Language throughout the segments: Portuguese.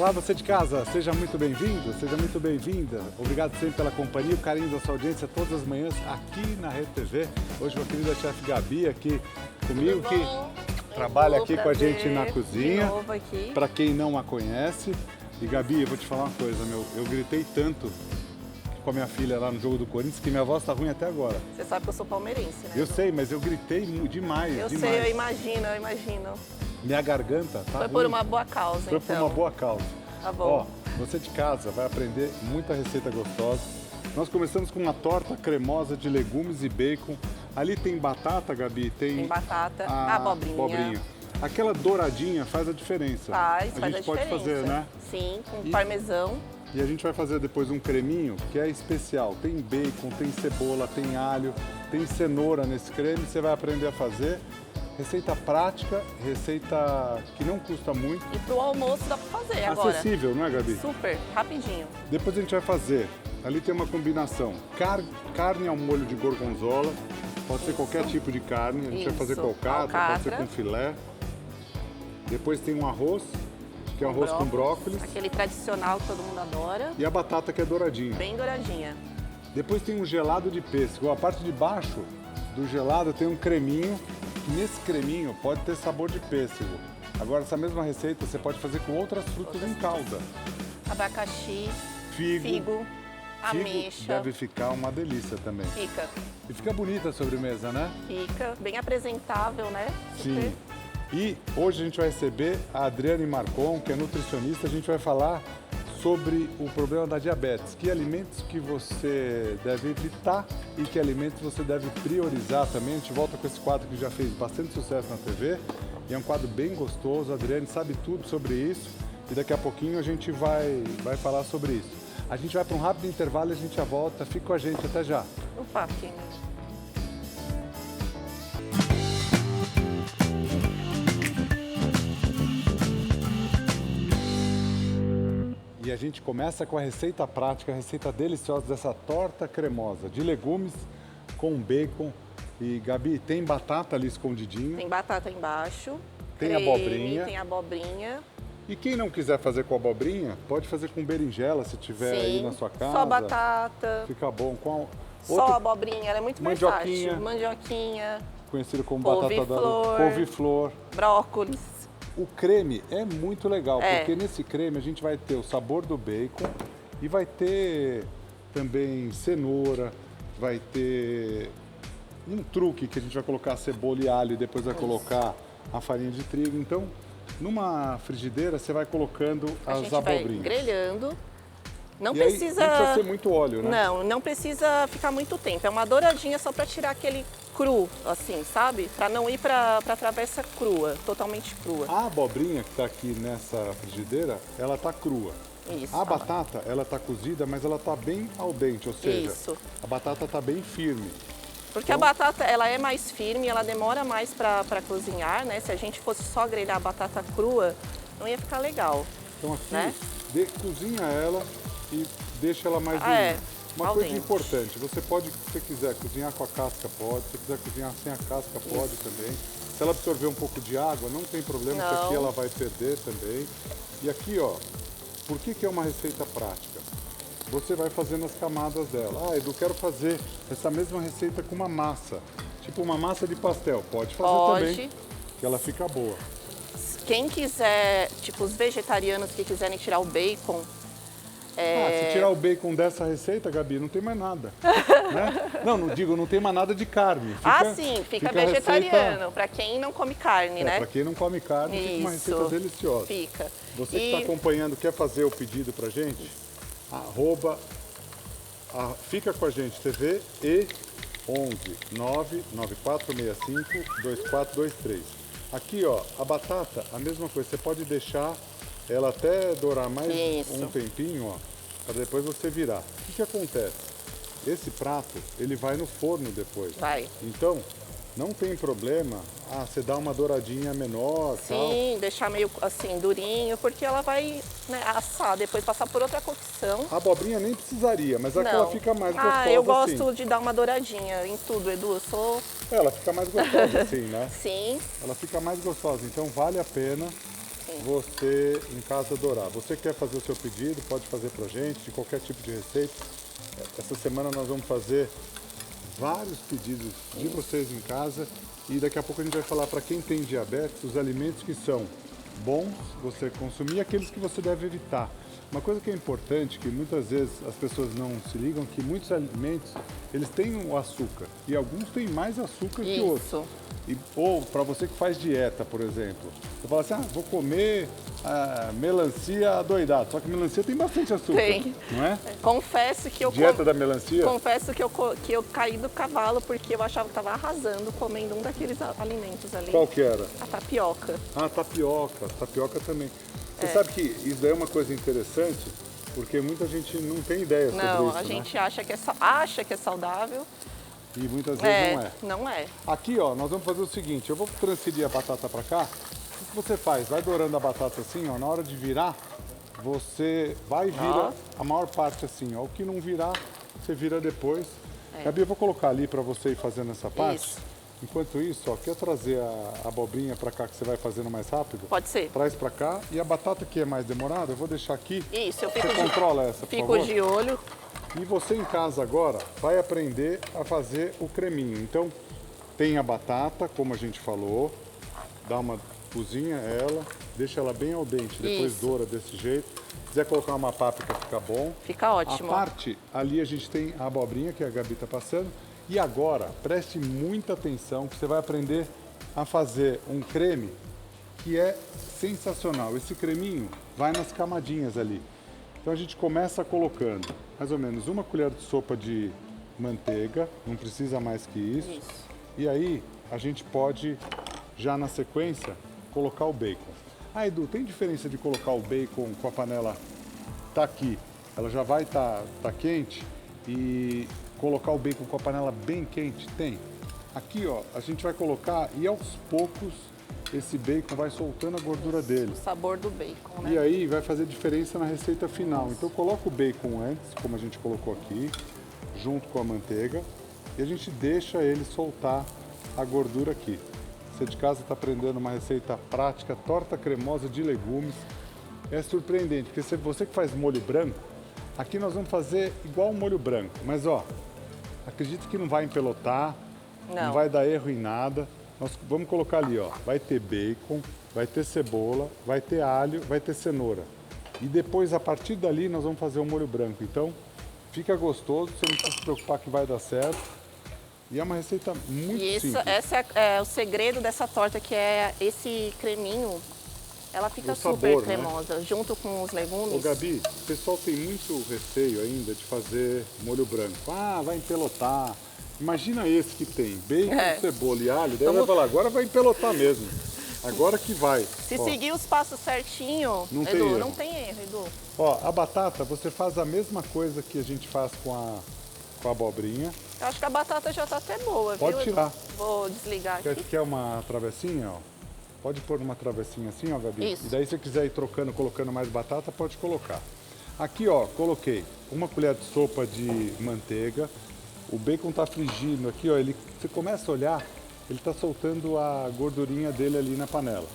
Olá, você de casa, seja muito bem-vindo, seja muito bem-vinda. Obrigado sempre pela companhia, o carinho da sua audiência todas as manhãs aqui na Rede TV. Hoje com a querida chefe Gabi aqui comigo, que trabalha aqui com a gente na cozinha. Para quem não a conhece. E Gabi, eu vou te falar uma coisa, eu gritei tanto com a minha filha lá no jogo do Corinthians que minha voz tá ruim até agora. Você sabe que eu sou palmeirense, né? Eu sei, mas eu gritei demais, Eu demais. sei, eu imagino. Minha garganta tá Foi ruim. por uma boa causa, Foi por uma boa causa. Tá bom. Ó, você de casa vai aprender muita receita gostosa. Nós começamos com uma torta cremosa de legumes e bacon. Ali tem batata, Gabi, tem batata, a abobrinha. Aquela douradinha faz a diferença. Faz a gente pode fazer, né? Sim, com parmesão. E a gente vai fazer depois um creminho que é especial. Tem bacon, tem cebola, tem alho, tem cenoura nesse creme. Você vai aprender a fazer. Receita prática, receita que não custa muito. E pro almoço dá pra fazer agora. Acessível, não é, Gabi? Super, rapidinho. Depois a gente vai fazer, ali tem uma combinação, carne ao molho de gorgonzola, pode ser qualquer tipo de carne, a gente vai fazer com alcatra, pode ser com filé. Depois tem um arroz, que é um arroz com brócolis. Aquele tradicional que todo mundo adora. E a batata que é douradinha. Bem douradinha. Depois tem um gelado de pêssego. A parte de baixo do gelado tem um creminho. Nesse creminho pode ter sabor de pêssego. Agora, essa mesma receita você pode fazer com outras frutas em calda. Abacaxi, figo, ameixa. Deve ficar uma delícia também. Fica. E fica bonita a sobremesa, né? Fica. Bem apresentável, né? Sim. E hoje a gente vai receber a Adriane Marcon, que é nutricionista. A gente vai falar sobre o problema da diabetes. Que alimentos que você deve evitar e que alimentos você deve priorizar também. A gente volta com esse quadro que já fez bastante sucesso na TV. E é um quadro bem gostoso. A Adriane sabe tudo sobre isso. E daqui a pouquinho a gente vai falar sobre isso. A gente vai para um rápido intervalo e a gente já volta. Fica com a gente, até já. Opa, E a gente começa com a receita prática, a receita deliciosa dessa torta cremosa de legumes com bacon. E Gabi, tem batata ali escondidinho. Tem batata embaixo. Tem creme, abobrinha. Tem abobrinha. E quem não quiser fazer com abobrinha, pode fazer com berinjela, se tiver aí na sua casa. Só batata. Fica bom. Com só abobrinha, ela é muito mais fácil. Mandioquinha. Conhecido como batata da couve-flor. Brócolis. O creme é muito legal, porque nesse creme a gente vai ter o sabor do bacon e vai ter também cenoura, vai ter um truque que a gente vai colocar cebola e alho e depois vai colocar a farinha de trigo. Então, numa frigideira você vai colocando as abobrinhas. A gente vai grelhando. Não precisa... Aí, não precisa ser muito óleo, né? Não precisa ficar muito tempo. É uma douradinha só para tirar aquele cru, assim, sabe? Para não ir para travessa crua, totalmente crua. A abobrinha que está aqui nessa frigideira, ela está crua. Isso. A batata, ela está cozida, mas ela está bem al dente, ou seja, a batata está bem firme. Porque a batata, ela é mais firme, ela demora mais para cozinhar, né? Se a gente fosse só grelhar a batata crua, não ia ficar legal. Então aqui, né? Cozinha ela e deixa ela mais durinha. Uma coisa dente. importante, você pode, se você quiser cozinhar com a casca, pode. Se quiser cozinhar sem a casca, pode também. Se ela absorver um pouco de água, não tem problema, porque aqui ela vai perder também. E aqui, ó, por que é uma receita prática? Você vai fazendo as camadas dela. Ah, Edu, quero fazer essa mesma receita com uma massa. Tipo uma massa de pastel. Pode fazer também, que ela fica boa. Quem quiser, tipo os vegetarianos que quiserem tirar o bacon... se tirar o bacon dessa receita, Gabi, não tem mais nada. Né? Não tem mais nada de carne. Fica vegetariano, para quem não come carne, né? Para quem não come carne, fica uma receita deliciosa. Fica. Você que está acompanhando, quer fazer o pedido pra gente? Fica com a gente TV e 11 99465 2423. Aqui, ó, a batata, a mesma coisa, você pode deixar ela até dourar mais um tempinho, ó, para depois você virar. O que acontece? Esse prato, ele vai no forno depois. Vai. Então, não tem problema, você dá uma douradinha menor, Sim, deixar meio assim, durinho, porque ela vai assar, depois passar por outra cocção. A abobrinha nem precisaria, mas aqui ela fica mais gostosa eu gosto de dar uma douradinha em tudo, Edu, eu sou... Ela fica mais gostosa assim, né? Sim. Ela fica mais gostosa, então vale a pena você em casa adorar. Você quer fazer o seu pedido, pode fazer pra gente, de qualquer tipo de receita. Essa semana nós vamos fazer vários pedidos de vocês em casa e daqui a pouco a gente vai falar para quem tem diabetes os alimentos que são bons você consumir e aqueles que você deve evitar. Uma coisa que é importante, que muitas vezes as pessoas não se ligam, que muitos alimentos eles têm o açúcar e alguns têm mais açúcar que outros. Ou para você que faz dieta, por exemplo, você fala assim, vou comer melancia adoidado, só que melancia tem bastante açúcar, tem. Não é? Confesso que eu Dieta da melancia? Confesso que eu caí do cavalo porque eu achava que estava arrasando comendo um daqueles alimentos ali. Qual que era? A tapioca. Tapioca. Tapioca também. Você sabe que isso daí é uma coisa interessante, porque muita gente não tem ideia sobre isso, Não, a gente acha que é saudável. E muitas vezes não é. Não é. Aqui, ó, nós vamos fazer o seguinte, eu vou transferir a batata para cá. O que você faz? Vai dourando a batata assim, ó, na hora de virar, você vai e vira a maior parte assim, ó. O que não virar, você vira depois. Gabi, eu vou colocar ali para você ir fazendo essa parte. Isso. Enquanto isso, ó, quer trazer a abobrinha para cá que você vai fazendo mais rápido? Pode ser. Traz para cá. E a batata que é mais demorada, eu vou deixar aqui. Isso, eu fico Você controla essa, por favor? Fico de olho. E você em casa agora vai aprender a fazer o creminho. Então, tem a batata, como a gente falou, dá uma cozinha ela, deixa ela bem al dente, depois doura desse jeito. Se quiser colocar uma páprica, fica bom. Fica ótimo. A parte ali a gente tem a abobrinha que a Gabi tá passando. E agora, preste muita atenção que você vai aprender a fazer um creme que é sensacional. Esse creminho vai nas camadinhas ali. Então a gente começa colocando mais ou menos uma colher de sopa de manteiga, não precisa mais que isso. E aí a gente pode, já na sequência, colocar o bacon. Edu, tem diferença de colocar o bacon com a panela tá aqui, ela já vai tá quente e colocar o bacon com a panela bem quente? Tem. Aqui, ó, a gente vai colocar e aos poucos esse bacon vai soltando a gordura dele. O sabor do bacon, né? E aí vai fazer diferença na receita final. Então coloca o bacon antes, como a gente colocou aqui, junto com a manteiga, e a gente deixa ele soltar a gordura aqui. Você de casa está aprendendo uma receita prática, torta cremosa de legumes. É surpreendente, porque se você que faz molho branco, aqui nós vamos fazer igual o molho branco, mas ó, acredito que não vai empelotar, não vai dar erro em nada. Nós vamos colocar ali, ó, vai ter bacon, vai ter cebola, vai ter alho, vai ter cenoura. E depois, a partir dali, nós vamos fazer o molho branco. Então, fica gostoso, você não precisa se preocupar que vai dar certo. E é uma receita muito simples. Esse é o segredo dessa torta, que é esse creminho. Ela fica super sabor, cremosa, né? Junto com os legumes. Ô Gabi, o pessoal tem muito receio ainda de fazer molho branco. Vai empelotar. Imagina esse que tem bacon, cebola e alho. Daí vai falar, agora vai empelotar mesmo. Agora que vai. Se seguir os passos certinho, não Edu, tem erro. não tem erro, Edu. Ó, a batata, você faz a mesma coisa que a gente faz com a abobrinha. Eu acho que a batata já tá até boa, Pode viu? tirar. Vou desligar aqui. Quer uma travessinha, ó? Pode pôr uma travessinha assim, ó, Gabi. Isso. E daí se você quiser ir trocando, colocando mais batata, pode colocar. Aqui, ó, coloquei uma colher de sopa de manteiga. O bacon tá frigindo aqui, ó, você começa a olhar, ele tá soltando a gordurinha dele ali na panela.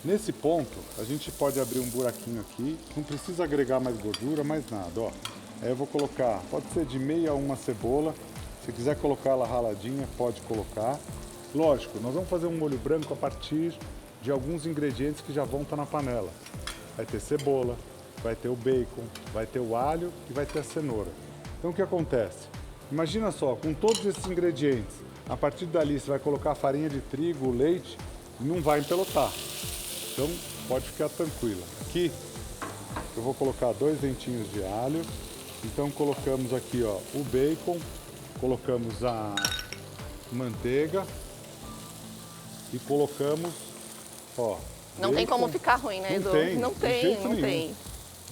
Nesse ponto, a gente pode abrir um buraquinho aqui, não precisa agregar mais gordura, mais nada, ó. Aí eu vou colocar, pode ser de meia a uma cebola, se quiser colocar ela raladinha, pode colocar. Lógico, nós vamos fazer um molho branco a partir de alguns ingredientes que já vão estar na panela. Vai ter cebola, vai ter o bacon, vai ter o alho e vai ter a cenoura. Então o que acontece? Imagina só, com todos esses ingredientes, a partir dali você vai colocar farinha de trigo, leite, não vai empelotar. Então pode ficar tranquila. Aqui eu vou colocar 2 dentinhos de alho. Então colocamos aqui, ó, o bacon, colocamos a manteiga e colocamos, ó. Não tem como ficar ruim, né, Edu? Não tem.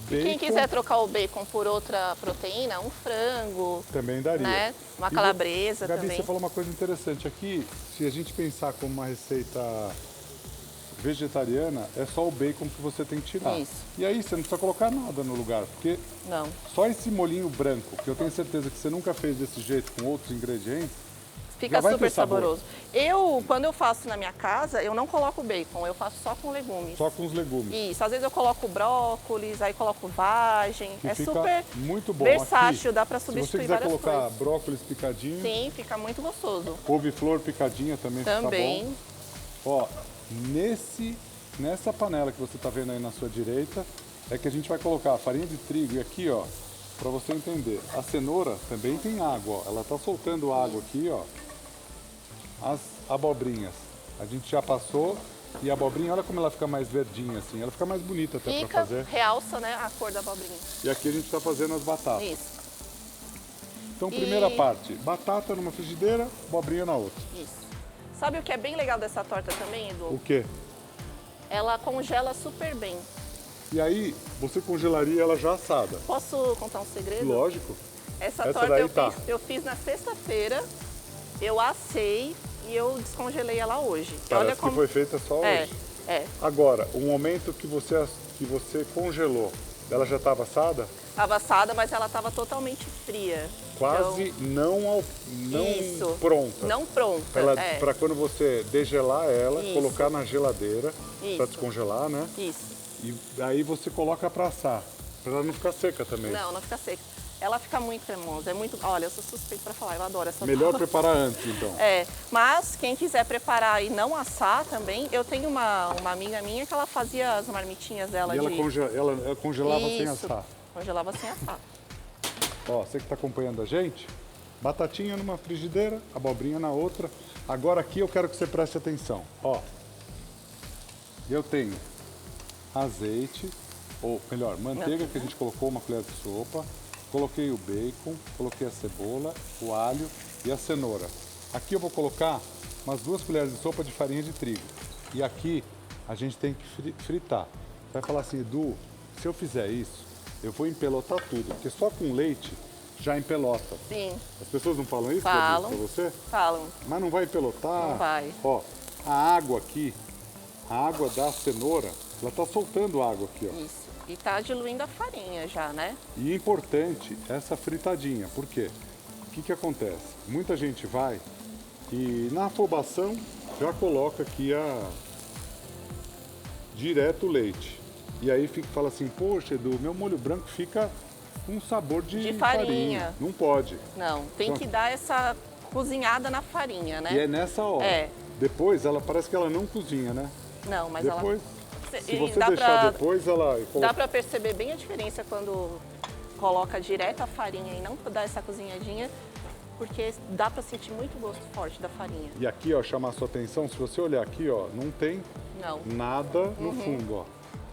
E quem quiser trocar o bacon por outra proteína, um frango. Também daria. Né? Uma calabresa Gabi, também. você falou uma coisa interessante aqui. Se a gente pensar como uma receita vegetariana, é só o bacon que você tem que tirar. Isso. E aí você não precisa colocar nada no lugar, porque só esse molhinho branco, que eu tenho certeza que você nunca fez desse jeito com outros ingredientes, Fica vai super ter sabor. saboroso. Quando eu faço na minha casa, eu não coloco bacon, eu faço só com legumes. Só com os legumes. Isso, às vezes eu coloco brócolis, aí coloco vagem. Que É fica super muito bom. versátil, Aqui, dá pra se você substituir quiser várias colocar coisas. brócolis picadinho, Sim, fica muito gostoso. couve-flor picadinha também, Também. fica bom. Ó, nessa panela que você está vendo aí na sua direita, é que a gente vai colocar a farinha de trigo. E aqui, ó, para você entender, a cenoura também tem água, ó. Ela está soltando água aqui, ó. As abobrinhas, a gente já passou. E a abobrinha, olha como ela fica mais verdinha assim, ela fica mais bonita até para Fica, fazer. realça, né, a cor da abobrinha. E aqui a gente está fazendo as batatas. Isso, Então, primeira parte, batata numa frigideira, abobrinha na outra. isso. Sabe o que é bem legal dessa torta também, Edu? O quê? Ela congela super bem. E aí, você congelaria ela já assada? Posso contar um segredo? Lógico. Essa Essa torta daí eu, tá. eu fiz na sexta-feira, eu assei e eu descongelei ela hoje. Parece que foi feita só É, hoje. é. Agora, o momento que você congelou, ela já estava assada? Estava assada, mas ela estava totalmente fria. Quase não Isso. pronta. Não pronta. Para quando você degelar ela, Isso. colocar na geladeira para Isso. descongelar, né? Isso. E aí você coloca para assar, para ela não ficar seca também. Não, não fica seca. Ela fica muito cremosa, é muito... Olha, eu sou suspeita para falar, eu adoro essa Melhor torta. preparar antes, então. É, mas quem quiser preparar e não assar também, eu tenho uma amiga minha que ela fazia as marmitinhas dela E de... ela congelava sem Isso, assar. congelava sem assar. Ó, você que está acompanhando a gente, batatinha numa frigideira, abobrinha na outra. Agora aqui eu quero que você preste atenção. Ó, eu tenho azeite, ou melhor, manteiga que a gente colocou uma colher de sopa. Coloquei o bacon, coloquei a cebola, o alho e a cenoura. Aqui eu vou colocar umas 2 colheres de sopa de farinha de trigo. E aqui a gente tem que fritar. Vai falar assim, Edu, se eu fizer isso, eu vou empelotar tudo, porque só com leite já empelota. Sim, As pessoas não falam isso, Falam. para você? falam. Mas não vai empelotar. Não vai. Ó, a água aqui, a água da cenoura, ela tá soltando água aqui, ó. Isso. E tá diluindo a farinha já, né? E é importante essa fritadinha, por quê? O que acontece? Muita gente vai e na afobação já coloca aqui direto o leite. E aí fala assim, poxa, Edu, meu molho branco fica com sabor de farinha. Não pode. Não, tem que dar essa cozinhada na farinha, né? E é nessa hora. É. Depois, ela parece que ela não cozinha, né? Não, mas Depois, ela... se E você dá deixar pra- depois, ela... Dá pra perceber bem a diferença quando coloca direto a farinha e não dá essa cozinhadinha, porque dá pra sentir muito o gosto forte da farinha. E aqui, ó, chamar a sua atenção, se você olhar aqui, ó, não tem Não, nada no Uhum. fundo, ó.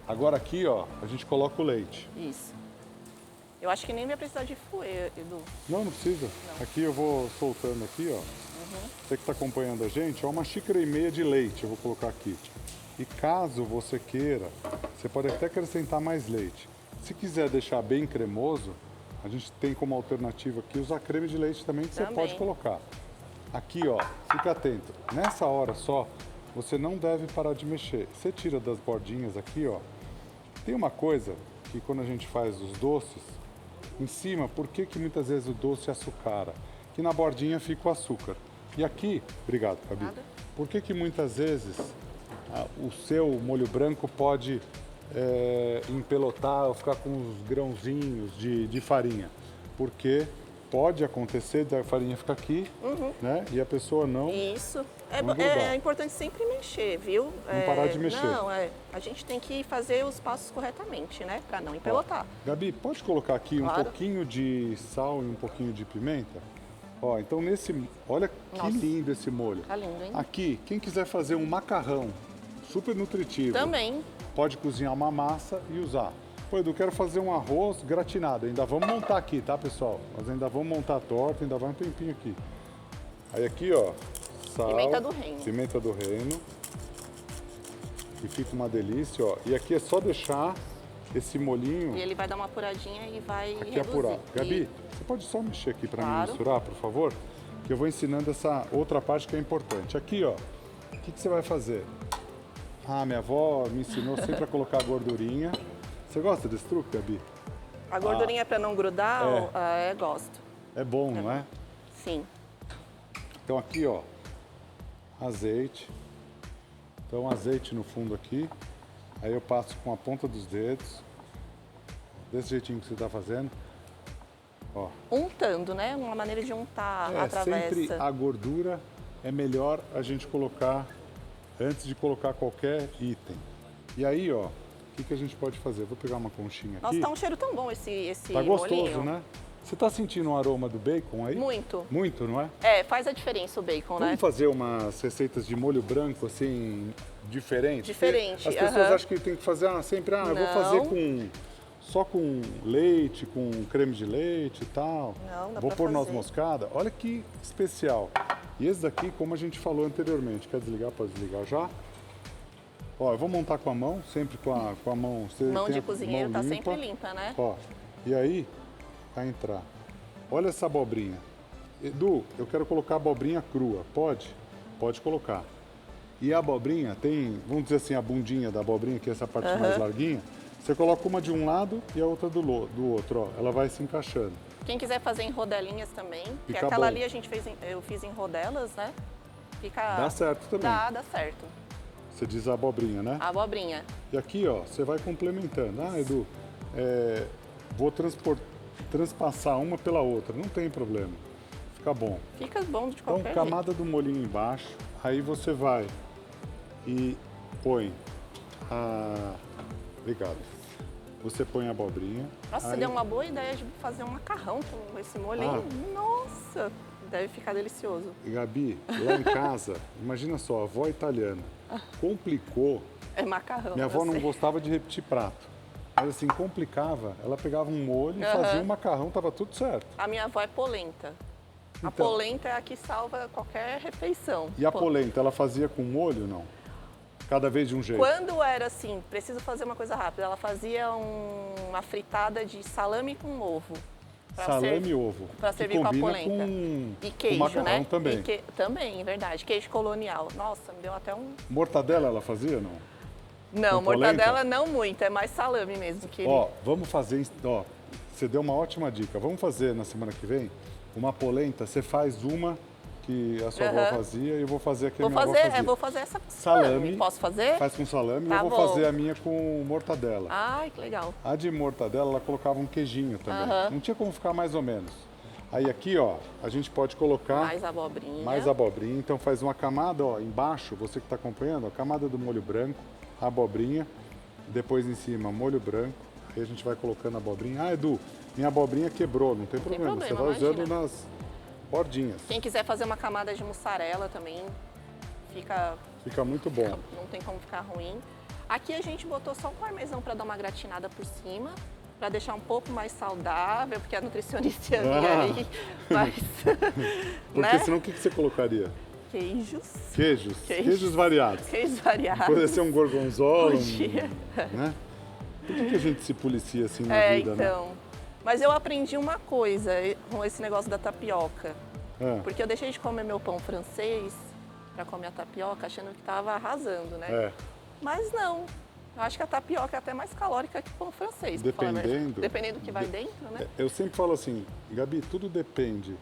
Agora aqui, ó, a gente coloca o leite. isso. Eu acho que nem vai precisar de fouet, Edu. Não, não precisa. Aqui eu vou soltando aqui, ó. Você que está acompanhando a gente, ó, 1,5 xícaras de leite eu vou colocar aqui. E caso você queira, você pode até acrescentar mais leite. Se quiser deixar bem cremoso, a gente tem como alternativa aqui usar creme de leite também, que você Também. pode colocar. Aqui, ó, fica atento. Nessa hora só, você não deve parar de mexer. Você tira das bordinhas aqui, ó. Tem uma coisa que quando a gente faz os doces, em cima, por que muitas vezes o doce açucara? Que na bordinha fica o açúcar. E aqui, obrigado, Gabi. Nada. Por que muitas vezes o seu molho branco pode empelotar ou ficar com uns grãozinhos de farinha? Porque pode acontecer da farinha ficar aqui, né? E a pessoa não... Isso. Vamos É grudar. importante sempre mexer, viu? Não parar de mexer. Não, a gente tem que fazer os passos corretamente, né? Pra não empelotar. Gabi, pode colocar aqui um Claro. pouquinho de sal e um pouquinho de pimenta? Ó, então olha que Nossa. lindo esse molho. Tá lindo, hein? Aqui, quem quiser fazer um macarrão super nutritivo, Também. pode cozinhar uma massa e usar. Pô, Edu, quero fazer um arroz gratinado. Ainda vamos montar aqui, tá, pessoal? Nós ainda vamos montar a torta, ainda vai um tempinho aqui. Aí aqui, ó, sal. Pimenta do reino. Pimenta do reino. E fica uma delícia, ó. E aqui é só deixar esse molhinho E ele vai dar uma apuradinha e vai aqui reduzir. apurar. Gabi, E- você pode só mexer aqui para mim Claro. misturar, por favor? Que eu vou ensinando essa outra parte que é importante. Aqui, ó, o que você vai fazer? Ah, minha avó me ensinou sempre a colocar a gordurinha. Você gosta desse truque, Gabi? A gordurinha pra não grudar, É. gosto. É bom, não é? Sim. Então aqui, ó, azeite. Então azeite no fundo aqui. Aí eu passo com a ponta dos dedos. Desse jeitinho que você está fazendo. Ó. Untando, né? Uma maneira de untar a Sempre travessa. a gordura é melhor a gente colocar antes de colocar qualquer item. E aí, ó, o que a gente pode fazer? Vou pegar uma conchinha Nossa, aqui. tá um cheiro tão bom esse Tá gostoso, molhinho. né? Você tá sentindo o aroma do bacon aí? Muito. Muito, não é? É, faz a diferença o bacon, né? Vamos fazer umas receitas de molho branco, assim, diferentes? Diferente, Porque as pessoas aham. acham que tem que fazer sempre, eu vou Não. fazer só com leite, com creme de leite e tal. Não, dá vou pra pôr noz fazer. moscada. Olha que especial. E esse daqui, como a gente falou anteriormente, quer desligar? Pode desligar já. Ó, eu vou montar com a mão, sempre com a mão. Você Mão tem de a cozinheiro mão tá sempre limpa, né? Ó, e aí, vai entrar. Olha essa abobrinha. Edu, eu quero colocar abobrinha crua. Pode? Pode colocar. E a abobrinha tem, vamos dizer assim, a bundinha da abobrinha, que é essa parte mais larguinha. Você coloca uma de um lado e a outra do outro, ó. Ela vai se encaixando. Quem quiser fazer em rodelinhas também, que Fica aquela bom. ali eu fiz em rodelas, né? Fica... Dá certo também. Dá certo. Você diz a abobrinha, né? A abobrinha. E aqui, ó, você vai complementando. Ah, Edu, vou transpassar uma pela outra. Não tem problema. Fica bom. Fica bom de Então, qualquer camada do molhinho embaixo. Aí você vai e põe a... Obrigado. Você põe a abobrinha. jeito. Nossa, aí... você deu uma boa ideia de fazer um macarrão com esse molhinho. Nossa, deve ficar delicioso. Gabi, lá em casa, imagina só, a avó italiana. Complicou. É macarrão. Minha avó eu não sei. gostava de repetir prato. Mas assim, complicava. Ela pegava um molho e fazia um macarrão, tava tudo certo. A minha avó é polenta. A Então. polenta é a que salva qualquer refeição. E a polenta, ela fazia com molho, não? Cada vez de um jeito. Quando era assim, preciso fazer uma coisa rápida, ela fazia uma fritada de salame com ovo. pra Salame e ovo. Pra que servir com a combina polenta. com, E queijo, com macarrão né? também. Também, verdade. Queijo colonial. Nossa, me deu até um... Mortadela ela fazia, não? Não, Com polenta? mortadela não muito, é mais salame mesmo. Que Ó, vamos fazer, ó, você deu uma ótima dica. Vamos fazer na semana que vem uma polenta. Você faz uma que a sua avó fazia e eu vou fazer aqui a minha avó fazia. vou fazer essa com Salame. Posso fazer? Faz com salame e Tá eu vou bom. fazer a minha com mortadela. Ai, que legal. A de mortadela, ela colocava um queijinho também. Não tinha como ficar mais ou menos. Aí aqui, ó, a gente pode colocar Mais abobrinha. mais abobrinha. Então faz uma camada, ó, embaixo, você que está acompanhando, a camada do molho branco, a abobrinha. Depois em cima, molho branco. Aí a gente vai colocando a abobrinha. Ah, Edu, minha abobrinha quebrou, não tem problema. Você problema, vai usando imagina. nas bordinhas. Quem quiser fazer uma camada de mussarela também, Fica muito bom. não tem como ficar ruim. Aqui a gente botou só um parmesão para dar uma gratinada por cima, para deixar um pouco mais saudável, porque a nutricionista ia vir aí, mas... Porque né? senão o que você colocaria? Queijos. Queijos variados. Queijos variados. Poderia ser um gorgonzola, Podia. né? Por que a gente se policia assim na vida, né? Então. Mas eu aprendi uma coisa com esse negócio da tapioca. Porque eu deixei de comer meu pão francês para comer a tapioca, achando que estava arrasando, né? É. Mas não. Eu acho que a tapioca é até mais calórica que o pão francês. pra falar a verdade. Dependendo. Dependendo do que vai dentro, né? Eu sempre falo assim, Gabi, tudo depende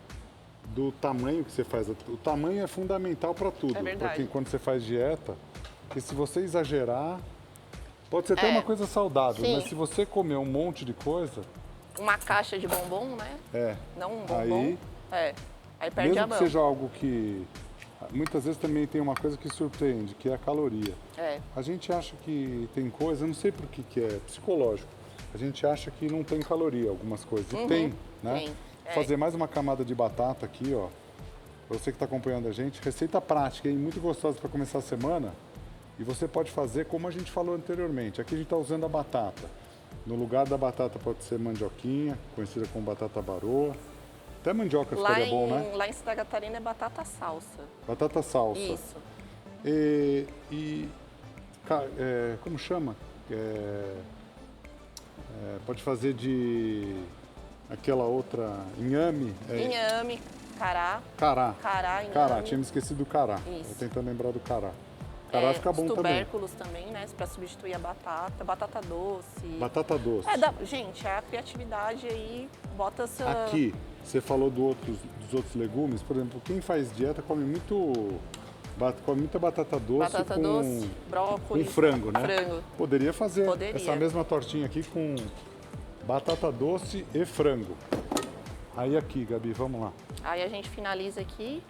do tamanho que você faz. O tamanho é fundamental para tudo. É verdade. Porque quando você faz dieta, porque se você exagerar, pode ser até uma coisa saudável, Sim. mas se você comer um monte de coisa, Uma caixa de bombom, né? Não um bombom. Aí perde mesmo a que mão. seja algo que muitas vezes também tem uma coisa que surpreende, que é a caloria. A gente acha que tem coisa, eu não sei por que é psicológico. A gente acha que não tem caloria algumas coisas. E tem, né? tem. Vou fazer mais uma camada de batata aqui, ó. Pra você que está acompanhando a gente, receita prática, hein? Muito gostosa para começar a semana. E você pode fazer como a gente falou anteriormente. Aqui a gente está usando a batata. No lugar da batata pode ser mandioquinha, conhecida como batata baroa. Até mandioca ficaria bom, né? Lá em Santa Catarina é batata salsa. Batata salsa. Isso. Como chama? Pode fazer de aquela outra inhame. Inhame, cará. Cará. Cará, inhame. Cará, tinha me esquecido do cará. Isso. Tô tentando lembrar do cará. Cará fica bom os também. tubérculos também, né? Para substituir a batata. Batata doce. Batata doce. Gente, a criatividade aí bota essa... Aqui, Você falou dos outros legumes, por exemplo, quem faz dieta come muita batata doce Batata com, doce, brócolis. com frango, né? Frango. Poderia fazer Poderia. essa mesma tortinha aqui com batata doce e frango. Aí aqui, Gabi, vamos lá. Aí a gente finaliza aqui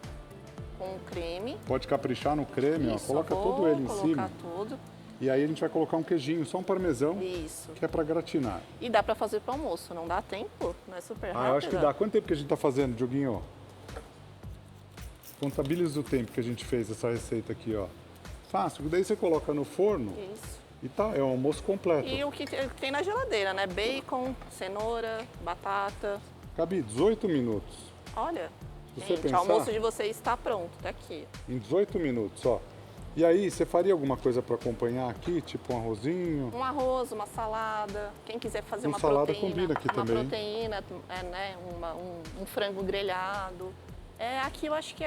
com o creme. Pode caprichar no creme, Isso, ó, coloca vou todo ele em colocar cima. tudo. E aí a gente vai colocar um queijinho, só um parmesão, Isso. que é para gratinar. E dá pra fazer pro almoço, não dá tempo? Não é super rápido? Eu acho que dá. Quanto tempo que a gente tá fazendo, Dioguinho? Contabiliza o tempo que a gente fez essa receita aqui, ó. Fácil, daí você coloca no forno Isso. e tá, é um almoço completo. E o que tem na geladeira, né? Bacon, cenoura, batata. Gabi, 18 minutos. Olha, Se você gente, pensar- o almoço de vocês está pronto, tá aqui. Em 18 minutos, ó. E aí, você faria alguma coisa para acompanhar aqui, tipo um arrozinho? Um arroz, uma salada. Quem quiser fazer Com uma salada proteína, combina aqui uma também. proteína, né? Um frango grelhado. Aqui eu acho que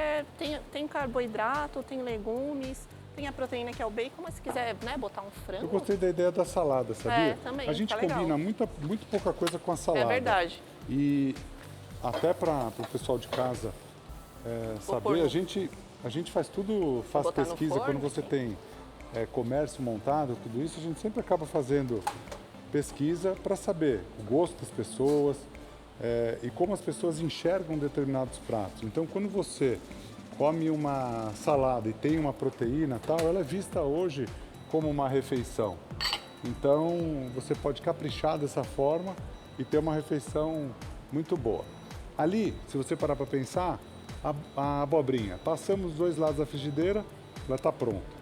tem carboidrato, tem legumes, tem a proteína que é o bacon, mas se quiser, né, botar um frango. Eu gostei da ideia da salada, sabia? Também, A gente tá legal. combina muito pouca coisa com a salada. É verdade. E até para o pessoal de casa pôr saber, no- a gente faz tudo, faz botar no pesquisa. forno, Quando você sim. tem comércio montado, tudo isso, a gente sempre acaba fazendo pesquisa para saber o gosto das pessoas e como as pessoas enxergam determinados pratos. Então, quando você come uma salada e tem uma proteína tal, ela é vista hoje como uma refeição. Então, você pode caprichar dessa forma e ter uma refeição muito boa. Ali, se você parar para pensar, a abobrinha, passamos os dois lados da frigideira, ela está pronta.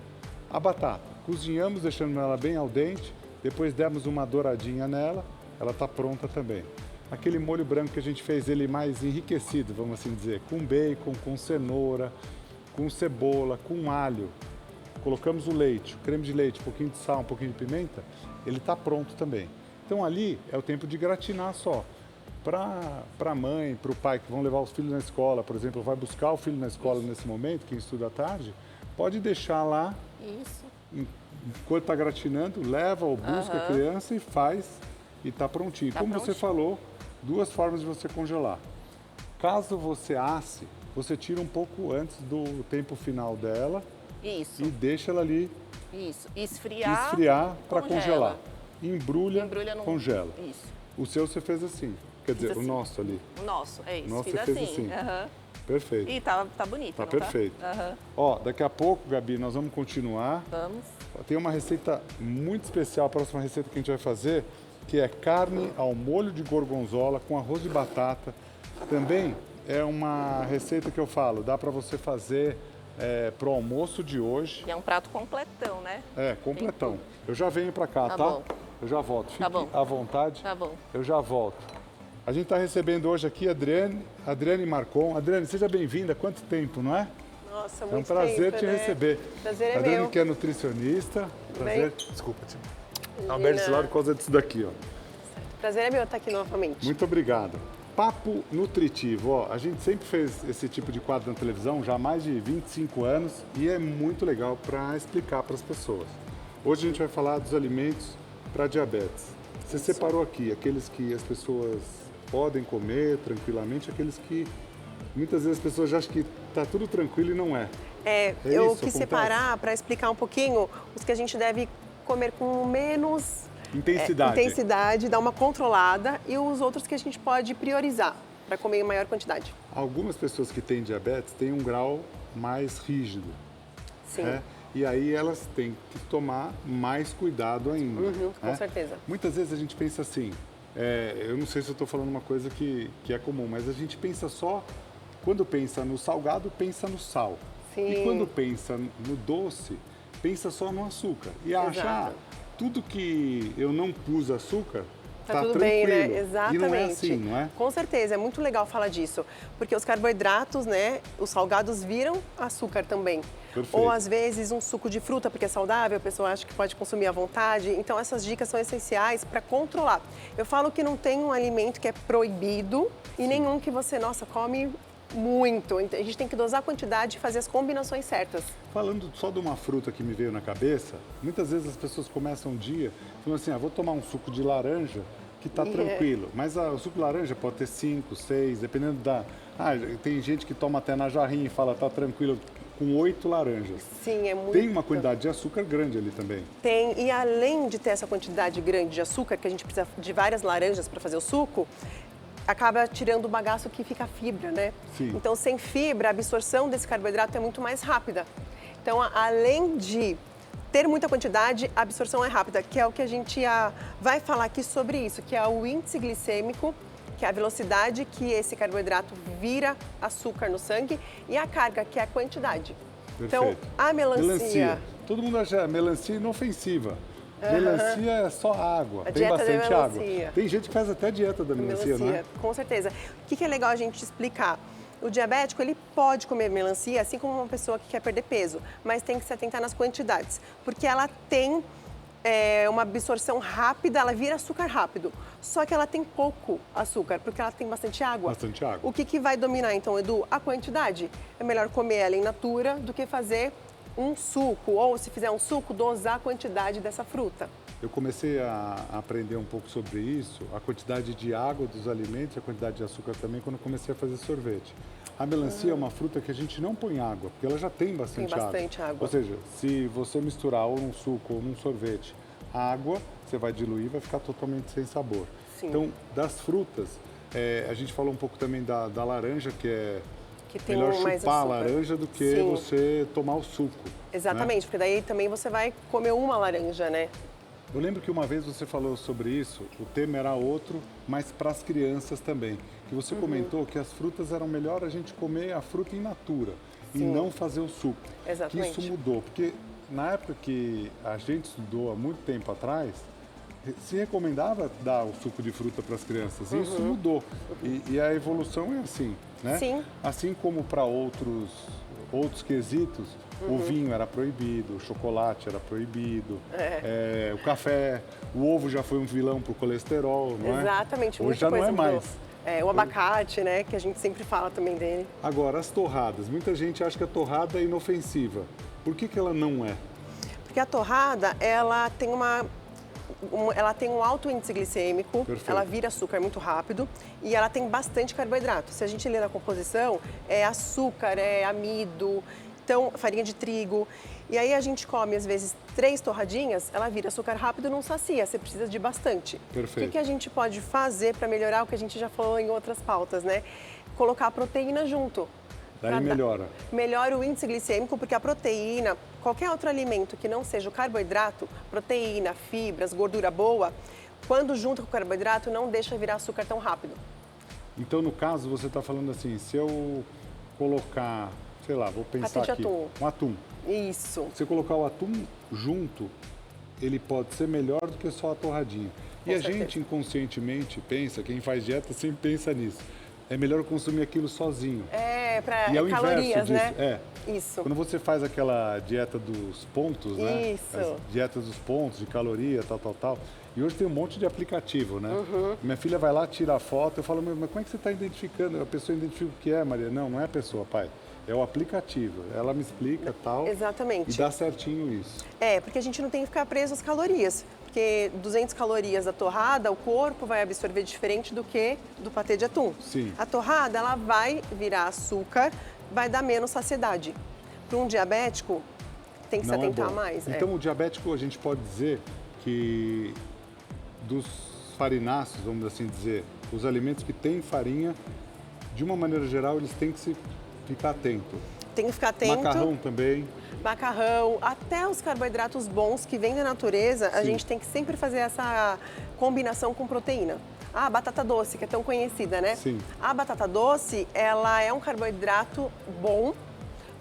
A batata, cozinhamos deixando ela bem al dente, depois demos uma douradinha nela, ela está pronta também. Aquele molho branco que a gente fez ele mais enriquecido, vamos assim dizer, com bacon, com cenoura, com cebola, com alho. Colocamos o leite, o creme de leite, um pouquinho de sal, um pouquinho de pimenta, ele está pronto também. Então ali é o tempo de gratinar só. Para a mãe, para o pai que vão levar os filhos na escola, por exemplo, vai buscar o filho na escola nesse momento, quem estuda à tarde, pode deixar lá, Isso. enquanto está gratinando, leva ou busca a criança e faz e está prontinho. Tá Como você prontinho. falou, duas formas de você congelar. Caso você asse, você tira um pouco antes do tempo final dela Isso. e deixa ela ali Isso. Esfriar para congela. congelar. Embrulha, Embrulha no... congela. Isso. O seu você fez assim, quer dizer, assim. o nosso ali. O nosso, é isso. Nossa, Fiz você fez assim. assim. Aham. Perfeito. E tá bonito, Tá não perfeito. Tá? Aham. Ó, daqui a pouco, Gabi, nós vamos continuar. Vamos. Tem uma receita muito especial, a próxima receita que a gente vai fazer, que é carne ao molho de gorgonzola com arroz de batata. Também é uma receita que eu falo, dá para você fazer pro almoço de hoje. E é um prato completão, né? Completão. Eu já venho para cá, Tá tá? bom. Eu já volto. Fique Tá bom. à vontade. Tá bom. Eu já volto. A gente está recebendo hoje aqui a Adriane Marcon. Adriane, seja bem-vinda. Há quanto tempo, não é? Nossa, É um muito prazer tempo, te né? receber. Prazer é Adriane meu. que é nutricionista. Prazer. Desculpa, tio. Tá aberto esse lado por causa disso daqui, ó. Prazer é meu estar aqui novamente. Muito obrigado. Papo nutritivo, ó. A gente sempre fez esse tipo de quadro na televisão já há mais de 25 anos e é muito legal para explicar para as pessoas. Hoje a gente vai falar dos alimentos para diabetes. Você separou aqui aqueles que as pessoas podem comer tranquilamente, aqueles que muitas vezes as pessoas já acham que tá tudo tranquilo e não é. Eu isso, quis acontece? separar para explicar um pouquinho os que a gente deve comer com menos Intensidade. dar uma controlada, e os outros que a gente pode priorizar para comer em maior quantidade. Algumas pessoas que têm diabetes têm um grau mais rígido. Sim. Né? E aí elas têm que tomar mais cuidado ainda. Com né? certeza. Muitas vezes a gente pensa assim, eu não sei se eu estou falando uma coisa que é comum, mas a gente pensa só, quando pensa no salgado, pensa no sal. Sim. E quando pensa no doce, pensa só no açúcar. E acha, Exato. tudo que eu não pus açúcar, Tá tudo tranquilo. bem, né? Exatamente. E não é assim, não é? Com certeza, é muito legal falar disso, porque os carboidratos, né, os salgados viram açúcar também. Perfeito. Ou às vezes um suco de fruta, porque é saudável, a pessoa acha que pode consumir à vontade. Então essas dicas são essenciais para controlar. Eu falo que não tem um alimento que é proibido e nenhum que você, nossa, come muito. Então, a gente tem que dosar a quantidade e fazer as combinações certas. Falando só de uma fruta que me veio na cabeça, muitas vezes as pessoas começam um dia falando assim, vou tomar um suco de laranja que está tranquilo. Mas o suco de laranja pode ter 5, 6, dependendo da... tem gente que toma até na jarrinha e fala, tá tranquilo, com 8 laranjas. Sim, é muito... Tem uma quantidade de açúcar grande ali também. Tem, e além de ter essa quantidade grande de açúcar, que a gente precisa de várias laranjas para fazer o suco, acaba tirando o bagaço que fica a fibra, né? Sim. Então, sem fibra, a absorção desse carboidrato é muito mais rápida. Então, além de ter muita quantidade, a absorção é rápida, que é o que a gente vai falar aqui sobre isso, que é o índice glicêmico, que é a velocidade que esse carboidrato vira açúcar no sangue, e a carga, que é a quantidade. Perfeito. Então, a melancia... Todo mundo acha melancia inofensiva. Melancia é só água, A tem dieta da bastante água. melancia. Tem gente que faz até dieta da melancia, não é? Com certeza. O que é legal a gente explicar? O diabético, ele pode comer melancia, assim como uma pessoa que quer perder peso, mas tem que se atentar nas quantidades, porque ela tem uma absorção rápida, ela vira açúcar rápido, só que ela tem pouco açúcar, porque ela tem bastante água. Bastante água. O que vai dominar, então, Edu? A quantidade. É melhor comer ela in natura do que fazer um suco, ou se fizer um suco, dosar a quantidade dessa fruta. Eu comecei a aprender um pouco sobre isso, a quantidade de água dos alimentos e a quantidade de açúcar também, quando eu comecei a fazer sorvete. A melancia é uma fruta que a gente não põe água, porque ela já tem bastante água. Ou seja, se você misturar ou num suco ou num sorvete água, você vai diluir, vai ficar totalmente sem sabor. Sim. Então, das frutas, a gente falou um pouco também da laranja, que é tem melhor mais chupar a açúcar. laranja do que Sim. você tomar o suco. Exatamente, né? porque daí também você vai comer uma laranja, né? Eu lembro que uma vez você falou sobre isso, o tema era outro, mas para as crianças também. Que você comentou que as frutas eram melhor a gente comer a fruta in natura e não fazer o suco. Exatamente. Que isso mudou, porque na época que a gente estudou há muito tempo atrás, se recomendava dar o suco de fruta para as crianças. E isso mudou. E a evolução é assim, né? Sim. Assim como para outros quesitos, o vinho era proibido, o chocolate era proibido, o café, o ovo já foi um vilão para o colesterol, não é? Exatamente. Hoje muita já não coisa é mudou. mais. O abacate, né? Que a gente sempre fala também dele. Agora, as torradas. Muita gente acha que a torrada é inofensiva. Por que ela não é? Porque a torrada, ela tem um alto índice glicêmico, Perfeito. ela vira açúcar muito rápido e ela tem bastante carboidrato. Se a gente ler na composição, é açúcar, é amido, então farinha de trigo. E aí a gente come, às vezes, 3 torradinhas, ela vira açúcar rápido e não sacia, você precisa de bastante. Perfeito. O que a gente pode fazer para melhorar o que a gente já falou em outras pautas, né? Colocar a proteína junto. Daí melhora. Melhora o índice glicêmico, porque a proteína, qualquer outro alimento que não seja o carboidrato, proteína, fibras, gordura boa, quando junta com o carboidrato, não deixa virar açúcar tão rápido. Então, no caso, você está falando assim, se eu colocar, sei lá, vou pensar Patê de aqui, atum. um atum. Isso. Se eu colocar o atum junto, ele pode ser melhor do que só a torradinha. E a gente inconscientemente pensa, quem faz dieta sempre pensa nisso. É melhor consumir aquilo sozinho. Para E é o calorias, inverso disso. né? Isso. Quando você faz aquela dieta dos pontos, né? Isso. As dietas dos pontos, de caloria, tal. E hoje tem um monte de aplicativo, né? Minha filha vai lá, tira a foto, eu falo, mas como é que você está identificando? A pessoa identifica o que é, Maria? Não é a pessoa, pai. É o aplicativo. Ela me explica, tal. Exatamente. E dá certinho isso. Porque a gente não tem que ficar preso às calorias. Porque 200 calorias da torrada, o corpo vai absorver diferente do que do patê de atum. Sim. A torrada, ela vai virar açúcar, vai dar menos saciedade. Para um diabético, tem que se Não é atentar bom. mais. Então, o diabético, a gente pode dizer que dos farináceos, vamos assim dizer, os alimentos que têm farinha, de uma maneira geral, eles têm que ficar atento. Tem que ficar atento. Macarrão também. Macarrão, até os carboidratos bons que vêm da natureza, a gente tem que sempre fazer essa combinação com proteína. A batata doce, que é tão conhecida, né? Sim. A batata doce, ela é um carboidrato bom,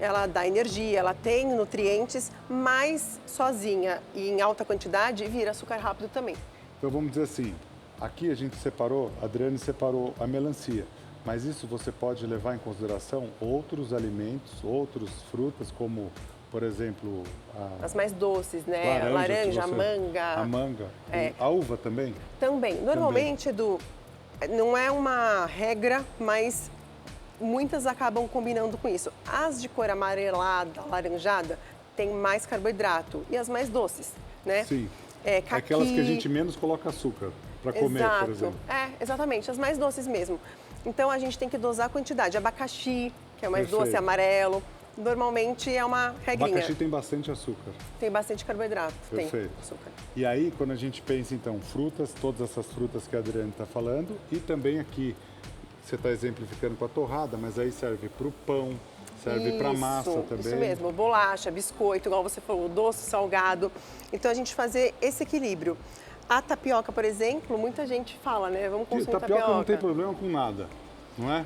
ela dá energia, ela tem nutrientes, mas sozinha e em alta quantidade vira açúcar rápido também. Então, vamos dizer assim, aqui a gente separou, a Adriane separou a melancia. Mas isso você pode levar em consideração outros alimentos, outras frutas, como, por exemplo, as mais doces, né? Laranja, manga. A manga. A uva também? Também. Normalmente, Edu, não é uma regra, mas muitas acabam combinando com isso. As de cor amarelada, laranjada, tem mais carboidrato. E as mais doces, né? Sim. Caqui, aquelas que a gente menos coloca açúcar. para comer, Exato. por exemplo. Exatamente, as mais doces mesmo. Então a gente tem que dosar a quantidade. Abacaxi, que é o mais doce, Perfeito. amarelo. Normalmente é uma regrinha. Abacaxi tem bastante açúcar. Tem bastante carboidrato, tem Perfeito. açúcar. E aí, quando a gente pensa, então, frutas, todas essas frutas que a Adriane está falando, e também aqui, você está exemplificando com a torrada, mas aí serve para o pão, serve para massa também. Isso mesmo, bolacha, biscoito, igual você falou, doce, salgado. Então a gente fazer esse equilíbrio. A tapioca, por exemplo, muita gente fala, né? Vamos Que consumir tapioca não tem problema com nada, não é?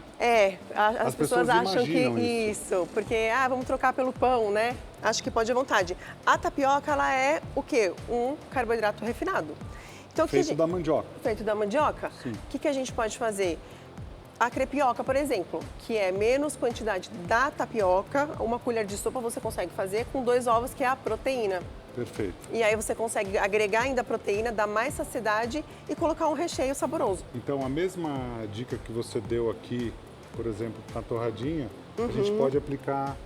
As pessoas acham que imaginam isso. porque vamos trocar pelo pão, né? Acho que pode à vontade. A tapioca, ela é o quê? Um carboidrato refinado. Então, Feito da mandioca. Feito da mandioca? Sim. O que a gente pode fazer? A crepioca, por exemplo, que é menos quantidade da tapioca, uma colher de sopa você consegue fazer com 2 ovos, que é a proteína. Perfeito. E aí você consegue agregar ainda a proteína, dar mais saciedade e colocar um recheio saboroso. Então, a mesma dica que você deu aqui, por exemplo, na torradinha, a gente pode aplicar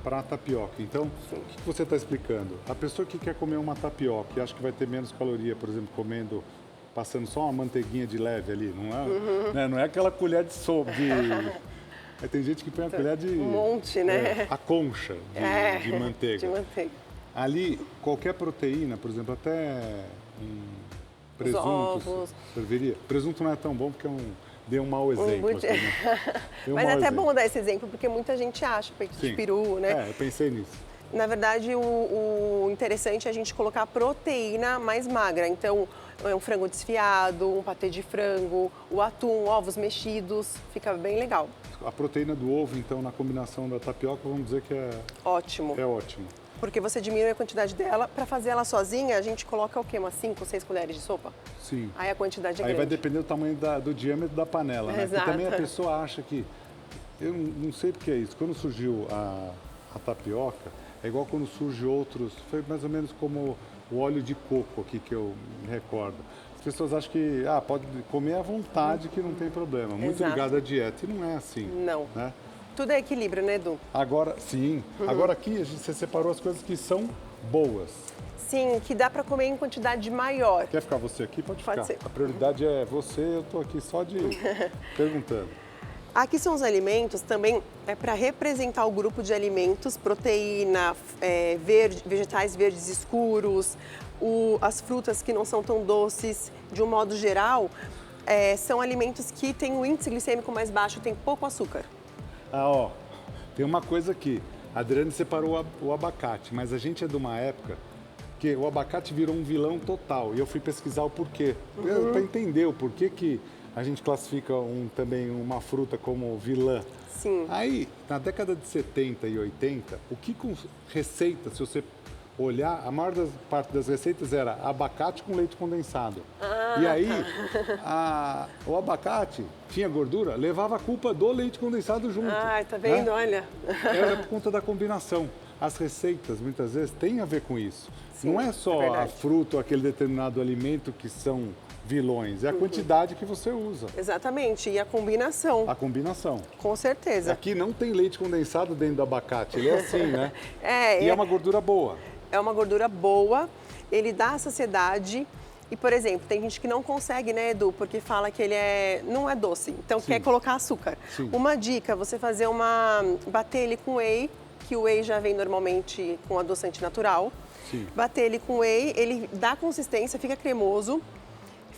para a tapioca. Então, o que você está explicando? A pessoa que quer comer uma tapioca e acha que vai ter menos caloria, por exemplo, passando só uma manteiguinha de leve ali, não é, né? Não é aquela colher de sopa. Tem gente que põe a colher de... Um monte, né? A concha de manteiga. De manteiga. Ali, qualquer proteína, por exemplo, até presunto, ovos. serviria. Presunto não é tão bom porque deu um mau exemplo. Aqui, né? Mas é até bom dar esse exemplo, porque muita gente acha peito de peru, né? Eu pensei nisso. Na verdade, o interessante é a gente colocar proteína mais magra. Então, um frango desfiado, um patê de frango, o atum, ovos mexidos, fica bem legal. A proteína do ovo, então, na combinação da tapioca, vamos dizer que Ótimo. é ótimo. Porque você diminui a quantidade dela. Para fazer ela sozinha, a gente coloca o quê? Umas 5, 6 colheres de sopa? Sim. Aí a quantidade é Aí grande. vai depender do tamanho do diâmetro da panela, né? Exato. Porque também a pessoa acha que... Eu não sei porque é isso. Quando surgiu a tapioca, é igual quando surge outros... Foi mais ou menos como o óleo de coco aqui, que eu me recordo. As pessoas acham que pode comer à vontade, que não tem problema. Muito Exato. ligado à dieta. E não é assim. Não. Né? Tudo é equilíbrio, né, Edu? Agora, sim. Agora aqui você separou as coisas que são boas. Sim, que dá para comer em quantidade maior. Quer ficar você aqui? Pode Pode ficar. ser. A prioridade é você, eu estou aqui só de perguntando. Aqui são os alimentos também, para representar o grupo de alimentos, proteína, vegetais verdes escuros, as frutas que não são tão doces, de um modo geral, são alimentos que têm o índice glicêmico mais baixo, tem pouco açúcar. Tem uma coisa aqui. A Adriane separou o abacate, mas a gente é de uma época que o abacate virou um vilão total. E eu fui pesquisar o porquê, para entender o porquê que a gente classifica também uma fruta como vilã. Sim. Aí, na década de 70 e 80, o que com receita, se você olhar, a maior parte das receitas era abacate com leite condensado. E aí, o abacate tinha gordura, levava a culpa do leite condensado junto. Tá vendo? Né? Olha. Era por conta da combinação. As receitas, muitas vezes, têm a ver com isso. Sim, não é só a verdade. fruta ou aquele determinado alimento que são vilões, é a quantidade que você usa. Exatamente, e a combinação, A combinação. com certeza. Aqui não tem leite condensado dentro do abacate, ele é assim, né? E é uma gordura boa. É uma gordura boa, ele dá saciedade. E, por exemplo, tem gente que não consegue, né, Edu? Porque fala que ele não é doce, então Sim. quer colocar açúcar. Sim. Uma dica, você fazer bater ele com whey, que o whey já vem normalmente com adoçante natural. Sim. Bater ele com whey, ele dá consistência, fica cremoso,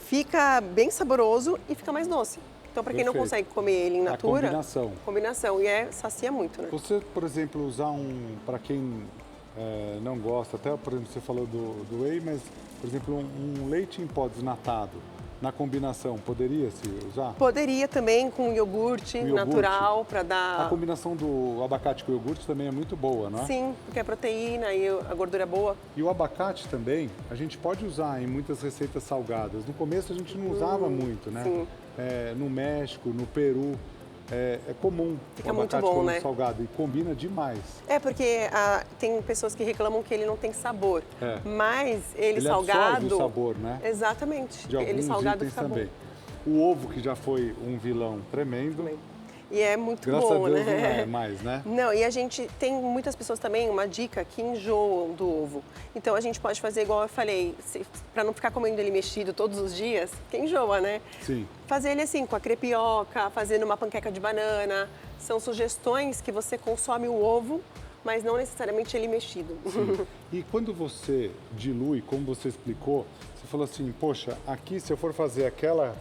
fica bem saboroso e fica mais doce. Então, para quem não Perfeito. consegue comer ele in natura... Combinação. E sacia muito, né? Você, por exemplo, usar para quem não gosta, até, por exemplo, você falou do whey, mas, por exemplo, um leite em pó desnatado, na combinação, poderia se usar? Poderia também com iogurte, natural, para dar... A combinação do abacate com iogurte também é muito boa, não é? Sim, porque a proteína e a gordura é boa. E o abacate também, a gente pode usar em muitas receitas salgadas. No começo a gente não usava muito, né? Sim. No México, no Peru, é comum Fica o muito abacate bom, como né? salgado e combina demais. Porque tem pessoas que reclamam que ele não tem sabor, mas ele salgado... absorve o sabor, né? Exatamente, De alguns ele salgado itens fica também. bom. O ovo, que já foi um vilão tremendo. E é muito Graças bom, a Deus né? não é mais, né? Não, e a gente tem muitas pessoas também, uma dica, que enjoam do ovo. Então a gente pode fazer igual eu falei, para não ficar comendo ele mexido todos os dias, que enjoa, né? Sim. Fazer ele assim, com a crepioca, fazendo uma panqueca de banana. São sugestões que você consome o ovo, mas não necessariamente ele mexido. Sim. E quando você dilui, como você explicou, você falou assim, poxa, aqui se eu for fazer aquela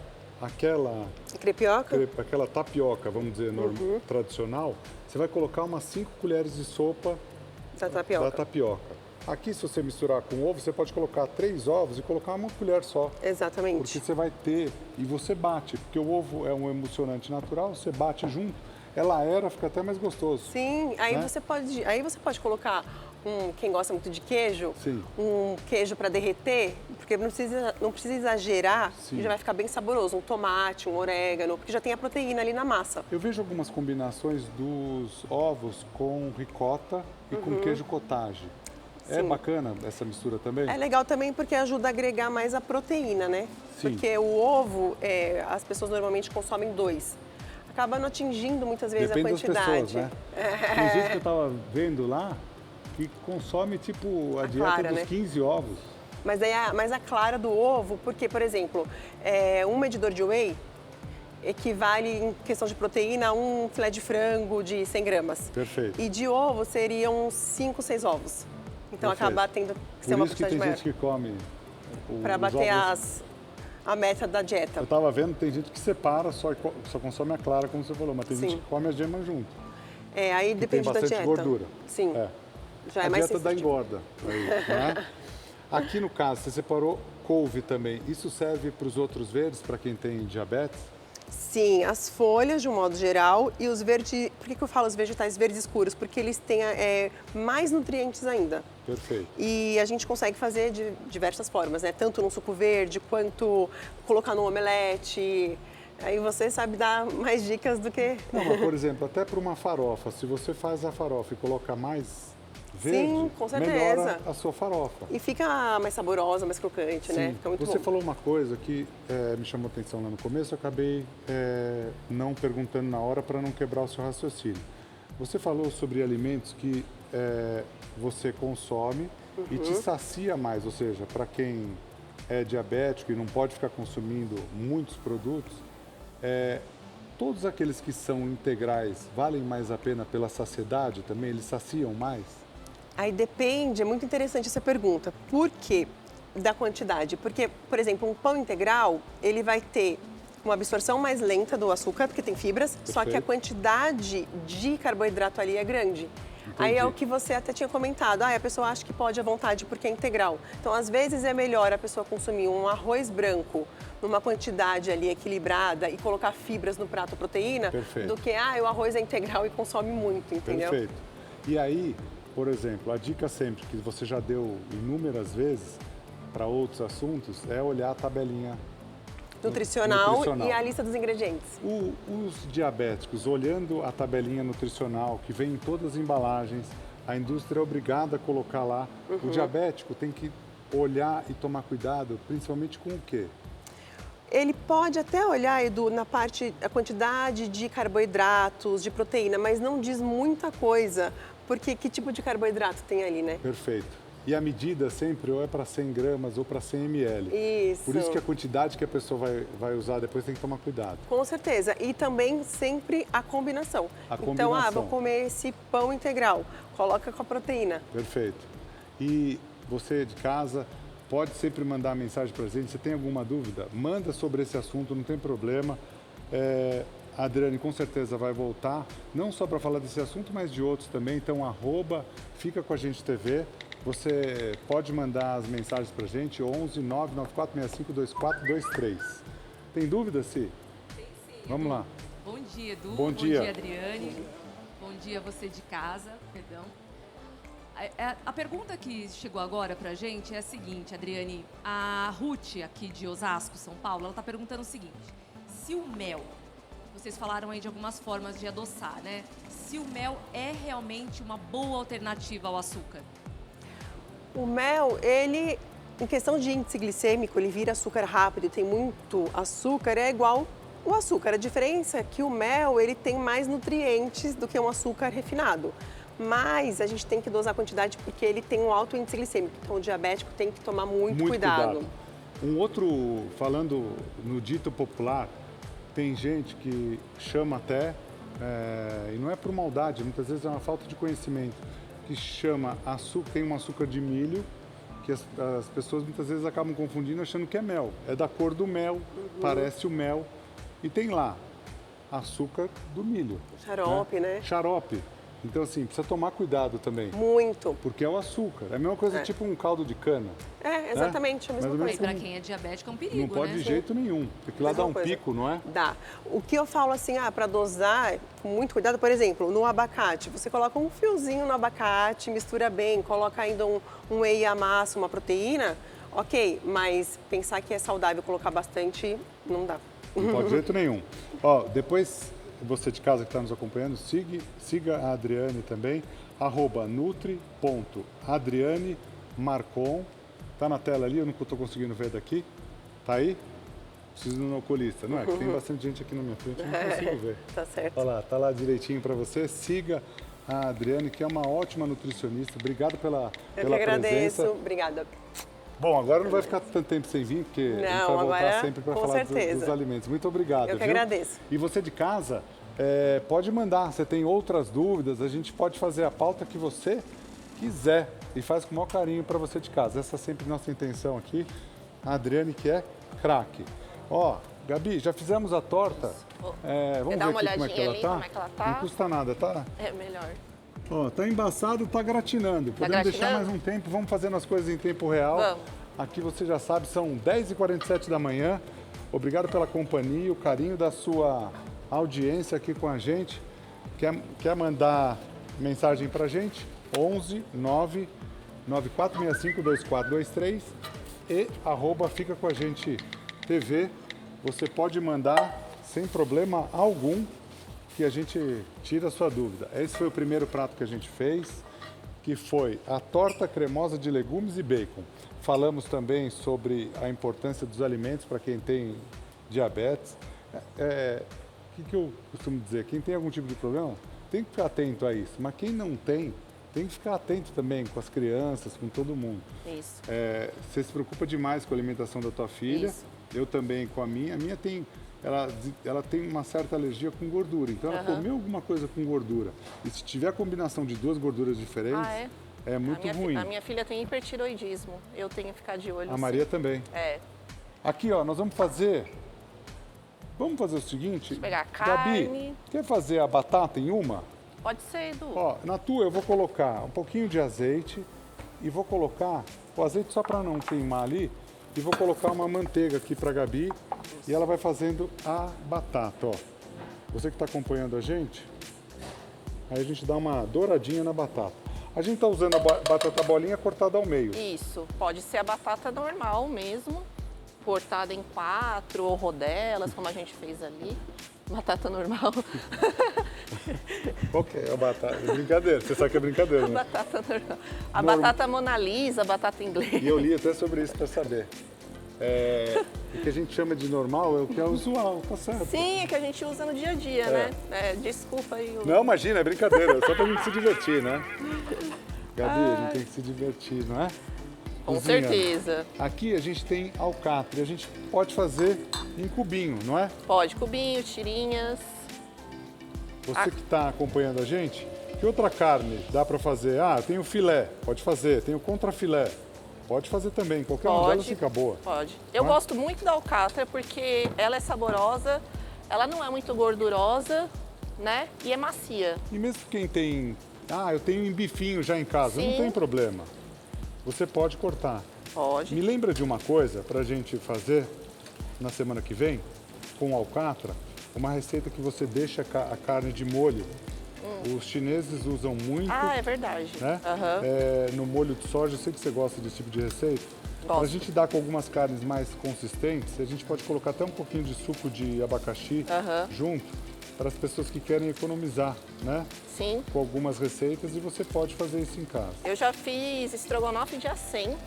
Crepioca? aquela tapioca, vamos dizer, tradicional, você vai colocar umas 5 colheres de sopa Da tapioca. da tapioca. Aqui, se você misturar com ovo, você pode colocar 3 ovos e colocar uma colher só. Exatamente. Porque você vai ter, e você bate, porque o ovo é um emulsionante natural, você bate junto, ela aera, fica até mais gostoso. Sim, aí, né? você pode colocar, quem gosta muito de queijo, Sim. um queijo para derreter, porque não precisa exagerar, Sim. e já vai ficar bem saboroso. Um tomate, um orégano, porque já tem a proteína ali na massa. Eu vejo algumas combinações dos ovos com ricota e com queijo cottage. É Sim. bacana essa mistura também? É legal também porque ajuda a agregar mais a proteína, né? Sim. Porque o ovo, as pessoas normalmente consomem 2. Acaba não atingindo muitas vezes Depende a das quantidade. pessoas, né? Tem gente que eu tava vendo lá que consome tipo a dieta clara, dos né? 15 ovos. Mas a clara do ovo, porque, por exemplo, um medidor de whey equivale, em questão de proteína, a um filé de frango de 100 gramas. Perfeito. E de ovo seriam 5, 6 ovos. Então Perfeito. acaba tendo que ser Por uma isso que quantidade tem maior. gente que come Para os bater ovos. a meta da dieta. Eu tava vendo, tem gente que separa, só consome a clara, como você falou, mas tem Sim. gente que come as gemas junto. Aí Que depende tem da bastante dieta. gordura. Sim. É. Já é A mais dieta da sensitivo. engorda. Aí, né? Aqui no caso, você separou couve também. Isso serve para os outros verdes, para quem tem diabetes? Sim, as folhas de um modo geral e os verdes. Por que eu falo os vegetais verdes escuros? Porque eles têm mais nutrientes ainda. Perfeito. E a gente consegue fazer de diversas formas, né? Tanto no suco verde quanto colocar no omelete. Aí você sabe dar mais dicas do que. Não, mas, por exemplo, até para uma farofa, se você faz a farofa e coloca mais verde, Sim, com certeza. melhora a sua farofa. E fica mais saborosa, mais crocante, né? Sim. Fica muito Você bom. falou uma coisa que me chamou a atenção lá no começo, eu acabei não perguntando na hora para não quebrar o seu raciocínio. Você falou sobre alimentos que você consome e te sacia mais, ou seja, para quem é diabético e não pode ficar consumindo muitos produtos, todos aqueles que são integrais valem mais a pena pela saciedade também? Eles saciam mais? Aí depende, é muito interessante essa pergunta. Por quê? Da quantidade. Porque, por exemplo, um pão integral, ele vai ter uma absorção mais lenta do açúcar, porque tem fibras, só que a quantidade de carboidrato ali é grande. Aí é o que você até tinha comentado, a pessoa acha que pode à vontade porque é integral. Então, às vezes é melhor a pessoa consumir um arroz branco numa quantidade ali equilibrada e colocar fibras no prato, proteína, Perfeito. do que, o arroz é integral e consome muito, entendeu? Perfeito. E aí, por exemplo, a dica sempre que você já deu inúmeras vezes para outros assuntos é olhar a tabelinha Nutricional e a lista dos ingredientes. Os diabéticos, olhando a tabelinha nutricional que vem em todas as embalagens, a indústria é obrigada a colocar lá. O diabético tem que olhar e tomar cuidado, principalmente com o quê? Ele pode até olhar, Edu, na parte, a quantidade de carboidratos, de proteína, mas não diz muita coisa, porque que tipo de carboidrato tem ali, né? Perfeito. E a medida sempre ou é para 100 gramas ou para 100 ml. Isso. Por isso que a quantidade que a pessoa vai usar depois tem que tomar cuidado. Com certeza. E também sempre a combinação. A Então, combinação. vou comer esse pão integral, coloca com a proteína. Perfeito. E você de casa pode sempre mandar mensagem para a gente. Se tem alguma dúvida, manda sobre esse assunto, não tem problema. A Adriane com certeza vai voltar, não só para falar desse assunto, mas de outros também. Então, @fica com a gente TV. Você pode mandar as mensagens para a gente, 11 99465 2423. Tem dúvida, Si? Tem sim. Vamos lá. Bom dia, Edu. Bom dia. Bom dia, Adriane. Bom dia, você de casa. Perdão. A pergunta que chegou agora pra gente é a seguinte, Adriane. A Ruth, aqui de Osasco, São Paulo, ela está perguntando o seguinte. Se o mel, vocês falaram aí de algumas formas de adoçar, né? Se o mel é realmente uma boa alternativa ao açúcar? O mel, ele, em questão de índice glicêmico, ele vira açúcar rápido e tem muito açúcar, é igual o açúcar. A diferença é que o mel, ele tem mais nutrientes do que um açúcar refinado. Mas a gente tem que dosar a quantidade porque ele tem um alto índice glicêmico. Então, o diabético tem que tomar muito cuidado. Um outro, falando no dito popular, tem gente que chama até, e não é por maldade, muitas vezes é uma falta de conhecimento, que chama açúcar, tem um açúcar de milho, que as pessoas muitas vezes acabam confundindo achando que é mel. É da cor do mel, parece o mel, e tem lá açúcar do milho. Xarope, né? Xarope. Então, assim, precisa tomar cuidado também. Muito. Porque é o açúcar. É a mesma coisa, tipo um caldo de cana. É, exatamente a mesma Mais ou coisa. menos E para quem é diabético é um perigo, Não pode né? de jeito nenhum. Porque lá Mesma dá um coisa. pico, não é? Dá. O que eu falo assim, para dosar, com muito cuidado, por exemplo, no abacate, você coloca um fiozinho no abacate, mistura bem, coloca ainda um whey à massa, uma proteína, ok, mas pensar que é saudável colocar bastante, não dá. Não pode de jeito nenhum. Ó, depois, você de casa que está nos acompanhando, siga a Adriane também, @nutri.adrianemarcon. Tá na tela ali, eu não estou conseguindo ver daqui. Tá aí? Preciso de um oculista, não é? Que tem bastante gente aqui na minha frente, eu não consigo ver. Tá certo. Olha lá, tá lá direitinho para você. Siga a Adriane, que é uma ótima nutricionista. Obrigado pela Eu que agradeço. presença. Obrigada. Bom, agora não vai ficar tanto tempo sem vir, porque a gente vai Não, voltar agora, sempre para com falar certeza. dos alimentos. Muito obrigado. Eu que viu? agradeço. E você de casa, pode mandar. Você tem outras dúvidas, a gente pode fazer a pauta que você quiser e faz com o maior carinho para você de casa. Essa é sempre nossa intenção aqui. A Adriane, que é craque. Ó, Gabi, já fizemos a torta. Vamos dá ver uma aqui como é que ela olhadinha ali, tá? como é que ela tá? Não custa nada, tá? É melhor. Ó, tá embaçado, tá gratinando. Podemos deixar gratinando? mais um tempo, vamos fazendo as coisas em tempo real. Vamos. Aqui você já sabe, são 10h47 da manhã. Obrigado pela companhia, o carinho da sua audiência aqui com a gente. Quer mandar mensagem pra gente? 11 9 9465 2423 e @fica com a gente TV. Você pode mandar sem problema algum que a gente tira a sua dúvida. Esse foi o primeiro prato que a gente fez, que foi a torta cremosa de legumes e bacon. Falamos também sobre a importância dos alimentos para quem tem diabetes. O que eu costumo dizer? Quem tem algum tipo de problema tem que ficar atento a isso, mas quem não tem que ficar atento também com as crianças, com todo mundo. Isso. Você se preocupa demais com a alimentação da tua filha, Isso. eu também com a minha. A minha tem, ela tem uma certa alergia com gordura, então ela comeu alguma coisa com gordura. E se tiver a combinação de duas gorduras diferentes, é muito ruim. A minha filha tem hipertiroidismo, eu tenho que ficar de olho. A sim. Maria também. Aqui, ó, nós vamos fazer o seguinte. pegar a Gabi, carne. quer fazer a batata em uma? Pode ser, Edu. Ó, na tua eu vou colocar um pouquinho de azeite e vou colocar o azeite só para não queimar ali e vou colocar uma manteiga aqui para Gabi e ela vai fazendo a batata, ó. Você que está acompanhando a gente, aí a gente dá uma douradinha na batata. A gente está usando a batata bolinha cortada ao meio. Isso, pode ser a batata normal mesmo, cortada em 4 ou rodelas, como a gente fez ali. Batata normal. Qual que é a batata? É brincadeira, você sabe que é brincadeira, né? Batata normal. A batata Mona Lisa, a batata inglesa. E eu li até sobre isso para saber. O que a gente chama de normal é o que é usual, tá certo? Sim, é que a gente usa no dia a dia, né? Desculpa aí. Não, imagina, é brincadeira, só pra gente se divertir, né? Gabi, a gente tem que se divertir, não é? Com Cozinhando. certeza. Aqui a gente tem alcatra, a gente pode fazer em cubinho, não é? Pode, cubinho, tirinhas. Você que está acompanhando a gente, que outra carne dá para fazer? Ah, eu tenho filé, pode fazer. Tenho contrafilé, pode fazer também. Qualquer uma delas fica boa. Pode. Eu gosto muito da alcatra porque ela é saborosa, ela não é muito gordurosa, né? E é macia. E mesmo quem tem... Ah, eu tenho um bifinho já em casa, não Sim. tem problema. Você pode cortar. Pode. Me lembra de uma coisa para a gente fazer na semana que vem, com alcatra, uma receita que você deixa a carne de molho. Os chineses usam muito, Ah, é verdade. né? Aham. No molho de soja. Eu sei que você gosta desse tipo de receita. Para a Gosto. gente dar com algumas carnes mais consistentes, a gente pode colocar até um pouquinho de suco de abacaxi junto, para as pessoas que querem economizar, né? Sim. Com algumas receitas, e você pode fazer isso em casa. Eu já fiz estrogonofe de acém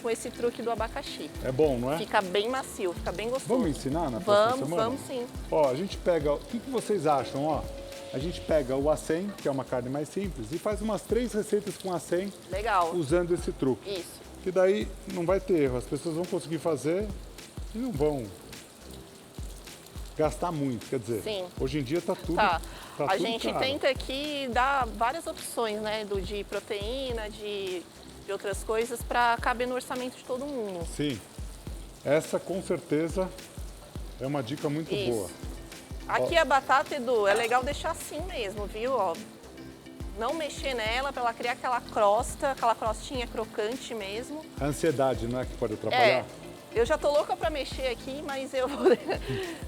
com esse truque do abacaxi. É bom, não é? Fica bem macio, fica bem gostoso. Vamos ensinar na próxima semana? Vamos sim. Ó, a gente pega... O que vocês acham, ó? A gente pega o acém, que é uma carne mais simples, e faz umas 3 receitas com acém Legal. usando esse truque. Isso. Que daí não vai ter erro. As pessoas vão conseguir fazer e não vão gastar muito. Quer dizer, Sim. hoje em dia tá tudo Tá. tá A tudo gente caro. tenta aqui dar várias opções, né? De proteína, de outras coisas, para caber no orçamento de todo mundo. Sim. Essa com certeza é uma dica muito Isso. boa. Aqui a batata, Edu, é legal deixar assim mesmo, viu? Ó, não mexer nela para ela criar aquela crosta, aquela crostinha crocante mesmo. A ansiedade, não é que pode É, atrapalhar? eu já tô louca para mexer aqui, mas eu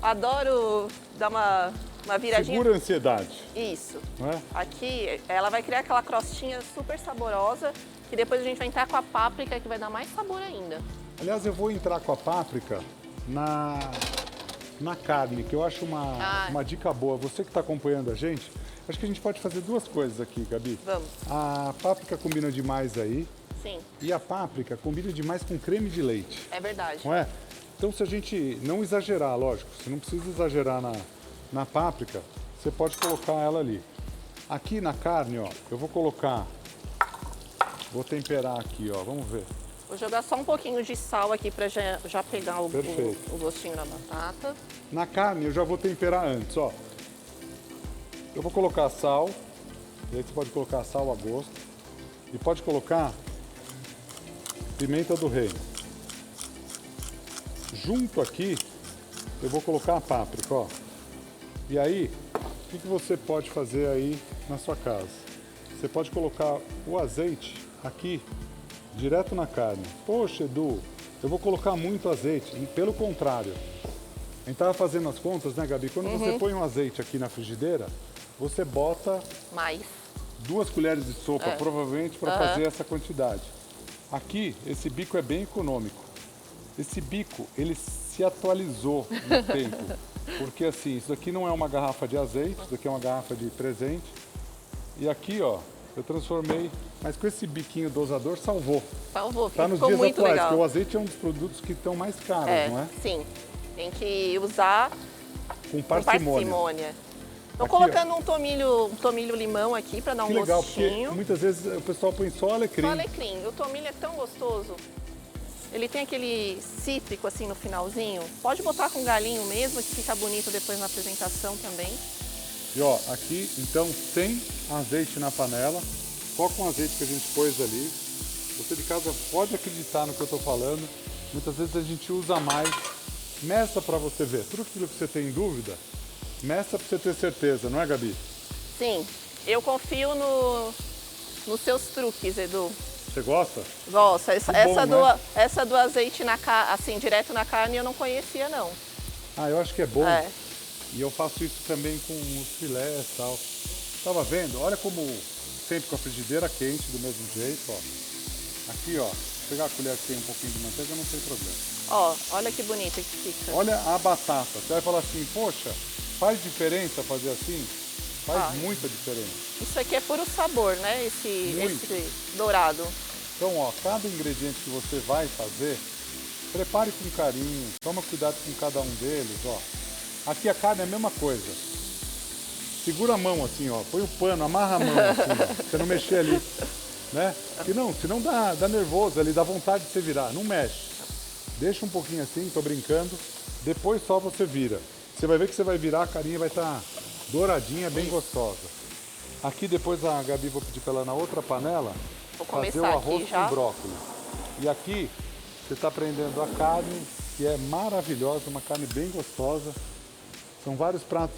adoro dar uma viradinha. Segura a ansiedade, Isso. não é? Aqui ela vai criar aquela crostinha super saborosa, que depois a gente vai entrar com a páprica, que vai dar mais sabor ainda. Aliás, eu vou entrar com a páprica na carne, que eu acho uma dica boa. Você que está acompanhando a gente, acho que a gente pode fazer 2 coisas aqui, Gabi. Vamos. A páprica combina demais aí Sim, e a páprica combina demais com creme de leite, é verdade. não é? Então, se a gente não exagerar, lógico, você não precisa exagerar na páprica, você pode colocar ela ali. Aqui na carne, ó, eu vou colocar, vou temperar aqui, ó, vamos ver. Vou jogar só um pouquinho de sal aqui para já pegar o Perfeito. gostinho da batata. Na carne eu já vou temperar antes, ó. Eu vou colocar sal, e aí você pode colocar sal a gosto. E pode colocar pimenta do reino. Junto aqui, eu vou colocar a páprica, ó. E aí, o que você pode fazer aí na sua casa? Você pode colocar o azeite aqui, direto na carne. Poxa, Edu, eu vou colocar muito azeite. E pelo contrário, a gente estava fazendo as contas, né, Gabi? Quando você põe um azeite aqui na frigideira, você bota Mais. 2 colheres de sopa, provavelmente, para fazer essa quantidade. Aqui, esse bico é bem econômico. Esse bico, ele se atualizou no tempo. Porque, assim, isso daqui não é uma garrafa de azeite, isso daqui é uma garrafa de presente. E aqui, ó, eu transformei, mas com esse biquinho dosador, salvou. Salvou, Tá nos ficou dias muito atuais, legal. porque o azeite é um dos produtos que estão mais caros, não é? Sim. Tem que usar Com com parcimônia. parcimônia. Tô Aqui, colocando um tomilho limão aqui para dar Que um legal, porque gostinho. muitas vezes o pessoal põe só alecrim. Só alecrim. O tomilho é tão gostoso. Ele tem aquele cítrico assim no finalzinho. Pode botar com galinho mesmo, que fica bonito depois na apresentação também. E ó, aqui, então, sem azeite na panela, só com o azeite que a gente pôs ali. Você de casa pode acreditar no que eu tô falando. Muitas vezes a gente usa mais. Meça para você ver. Tudo aquilo que você tem dúvida, meça para você ter certeza, não é, Gabi? Sim, eu confio nos seus truques, Edu. Você gosta? Gosto. né? Essa do azeite assim, direto na carne eu não conhecia, não. Ah, eu acho que é bom. É. E eu faço isso também com os filés e tal. Tava vendo? Olha como sempre com a frigideira quente, do mesmo jeito, ó. Aqui, ó. Pegar a colher que tem um pouquinho de manteiga, não tem problema. Ó, olha que bonito que fica. Olha a batata. Você vai falar assim, poxa, faz diferença fazer assim? Faz muita diferença. Isso aqui é puro sabor, né? Muito. Esse dourado. Então, ó, cada ingrediente que você vai fazer, prepare com carinho, toma cuidado com cada um deles, ó. Aqui a carne é a mesma coisa. Segura a mão assim, ó, põe o pano, amarra a mão assim, ó, pra você não mexer ali, né? Porque não, senão dá nervoso ali, dá vontade de você virar, não mexe. Deixa um pouquinho assim, tô brincando, depois só você vira. Você vai ver que você vai virar, a carinha vai estar douradinha, bem gostosa. Aqui depois a Gabi, vou pedir para ela na outra panela, Vou fazer começar o arroz aqui já. com brócolis. E aqui você está prendendo a carne, que é maravilhosa, uma carne bem gostosa. São vários pratos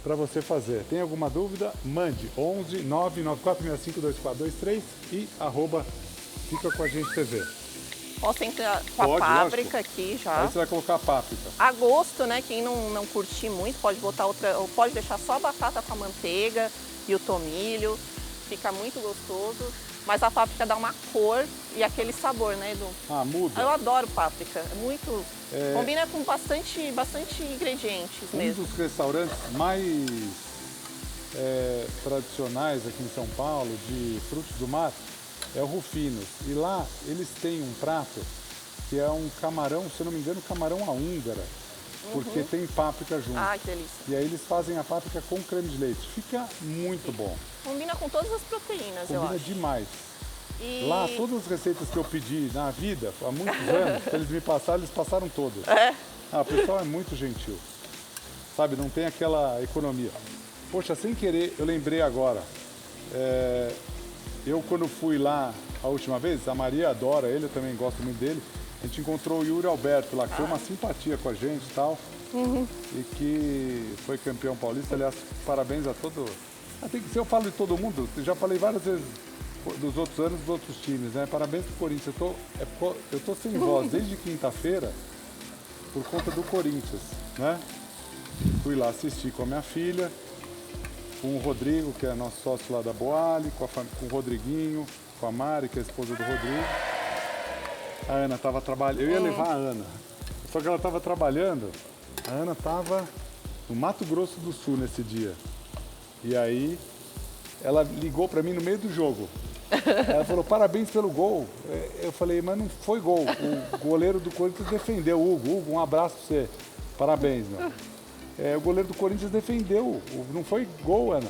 para você fazer. Tem alguma dúvida? Mande 11 99465 2423 e @fica com a gente TV. Posso entrar com a Pode, páprica lógico. aqui Aí já. você vai colocar a páprica. A gosto, né? Quem não curtir muito pode botar outra, ou pode deixar só a batata com a manteiga e o tomilho. Fica muito gostoso. Mas a páprica dá uma cor e aquele sabor, né, Edu? Ah, muda. Eu adoro páprica. É muito. Combina com bastante ingredientes Um mesmo. dos restaurantes mais tradicionais aqui em São Paulo, de frutos do mar, é o Rufinos. E lá eles têm um prato que é um camarão, se eu não me engano, camarão à húngara, porque tem páprica junto. Ai, que delícia. E aí eles fazem a páprica com creme de leite. Fica muito bom. Combina com todas as proteínas, eu Combina acho. demais. E... Lá, todas as receitas que eu pedi na vida, há muitos anos, que eles me passaram, eles passaram todas. É. Ah, o pessoal é muito gentil. Sabe, não tem aquela economia. Poxa, sem querer, eu lembrei agora. Eu, quando fui lá a última vez, a Maria adora ele, eu também gosto muito dele. A gente encontrou o Yuri Alberto lá, que foi uma simpatia com a gente e tal. E que foi campeão paulista. Aliás, parabéns a todo... Se eu falo de todo mundo, eu já falei várias vezes dos outros anos dos outros times, né? Parabéns pro Corinthians. Eu tô sem voz desde quinta-feira por conta do Corinthians, né? Fui lá assistir com a minha filha, com o Rodrigo, que é nosso sócio lá da Boali, com o Rodriguinho, com a Mari, que é a esposa do Rodrigo. A Ana estava trabalhando, eu ia levar a Ana, só que ela estava trabalhando, a Ana estava no Mato Grosso do Sul nesse dia. E aí ela ligou para mim no meio do jogo. Ela falou, parabéns pelo gol. Eu falei, mas não foi gol. O goleiro do Corinthians defendeu, Hugo. Hugo, um abraço para você. Parabéns, meu. O goleiro do Corinthians defendeu. Não foi gol, Ana.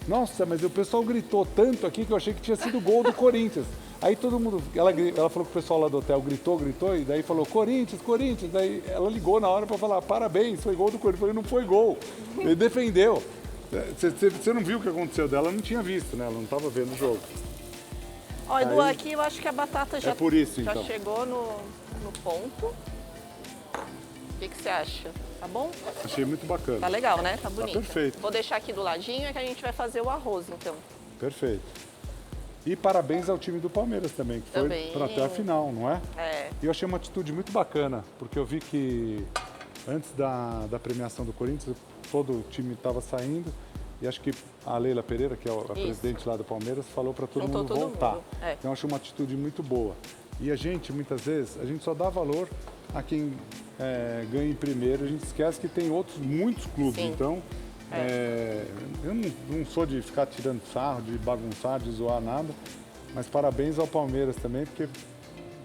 Nossa, mas o pessoal gritou tanto aqui que eu achei que tinha sido gol do Corinthians. Aí todo mundo, ela falou que o pessoal lá do hotel gritou, e daí falou, Corinthians, Corinthians. Daí ela ligou na hora para falar, parabéns, foi gol do Corinthians. Eu falei, não foi gol. Ele defendeu. Você não viu o que aconteceu dela? Ela não tinha visto, né? Ela não estava vendo o jogo. Ó, Edu, Aí, aqui eu acho que a batata já, por isso, já então. chegou no ponto. O que você acha? Tá bom? Achei muito bacana. Tá legal, né? Tá bonito. perfeito. Vou deixar aqui do ladinho que a gente vai fazer o arroz, então. Perfeito. E parabéns ao time do Palmeiras também, que foi Também. para até a final, não é? É. E eu achei uma atitude muito bacana, porque eu vi que antes da premiação do Corinthians, todo o time estava saindo, e acho que a Leila Pereira, que é a presidente lá do Palmeiras, falou para todo Juntou mundo todo voltar. mundo, é. Então eu acho uma atitude muito boa. E a gente, muitas vezes, a gente só dá valor a quem ganha em primeiro, a gente esquece que tem muitos clubes. Sim. Então, eu não sou de ficar tirando sarro, de bagunçar, de zoar nada, mas parabéns ao Palmeiras também, porque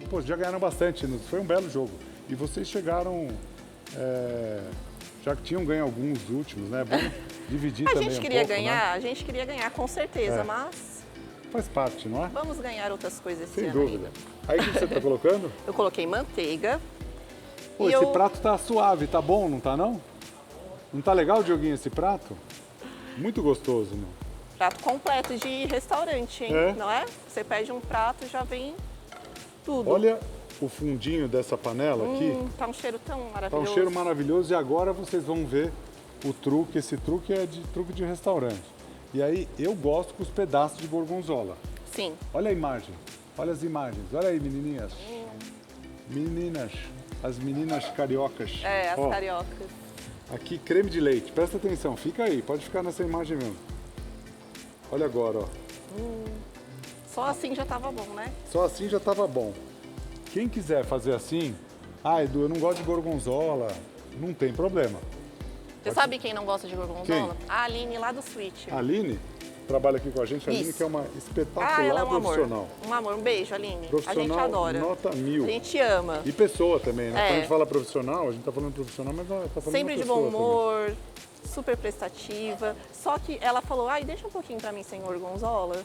pô, já ganharam bastante, foi um belo jogo. E vocês chegaram, já que tinham ganho alguns últimos, né? É bom dividir também A gente queria ganhar, com certeza, mas faz parte, não é? vamos ganhar outras coisas esse Sem ano dúvida. ainda. Aí o que você está colocando? Eu coloquei manteiga. Pô, e esse prato tá suave, tá bom, não tá não? Não tá legal, Dioguinho, esse prato? Muito gostoso, meu. Prato completo de restaurante, hein? É? Não é? Você pede um prato e já vem tudo. Olha o fundinho dessa panela aqui. Tá um cheiro tão Tá maravilhoso. um cheiro maravilhoso e agora vocês vão ver o truque. Esse truque é de truque de restaurante. E aí eu gosto com os pedaços de gorgonzola. Sim. Olha a imagem, olha as imagens. Olha aí, menininhas. Meninas, as meninas cariocas. As Ó, cariocas. aqui creme de leite, presta atenção, fica aí, pode ficar nessa imagem mesmo. Olha agora, ó. Só assim já tava bom, né? Só assim já estava bom. Quem quiser fazer assim, Edu, eu não gosto de gorgonzola, não tem problema. Você sabe quem não gosta de gorgonzola? Quem? A Aline lá do Switch. A Aline trabalha aqui com a gente, a Aline Isso. que é uma espetacular ela é um profissional. amor. Um amor. Um beijo, Aline. Profissional A gente adora. nota 1000. A gente ama. E pessoa também, né? É. Quando a gente fala profissional, a gente tá falando profissional, mas tá falando Sempre uma de pessoa bom humor, super prestativa. Só que ela falou, deixa um pouquinho pra mim sem gorgonzola.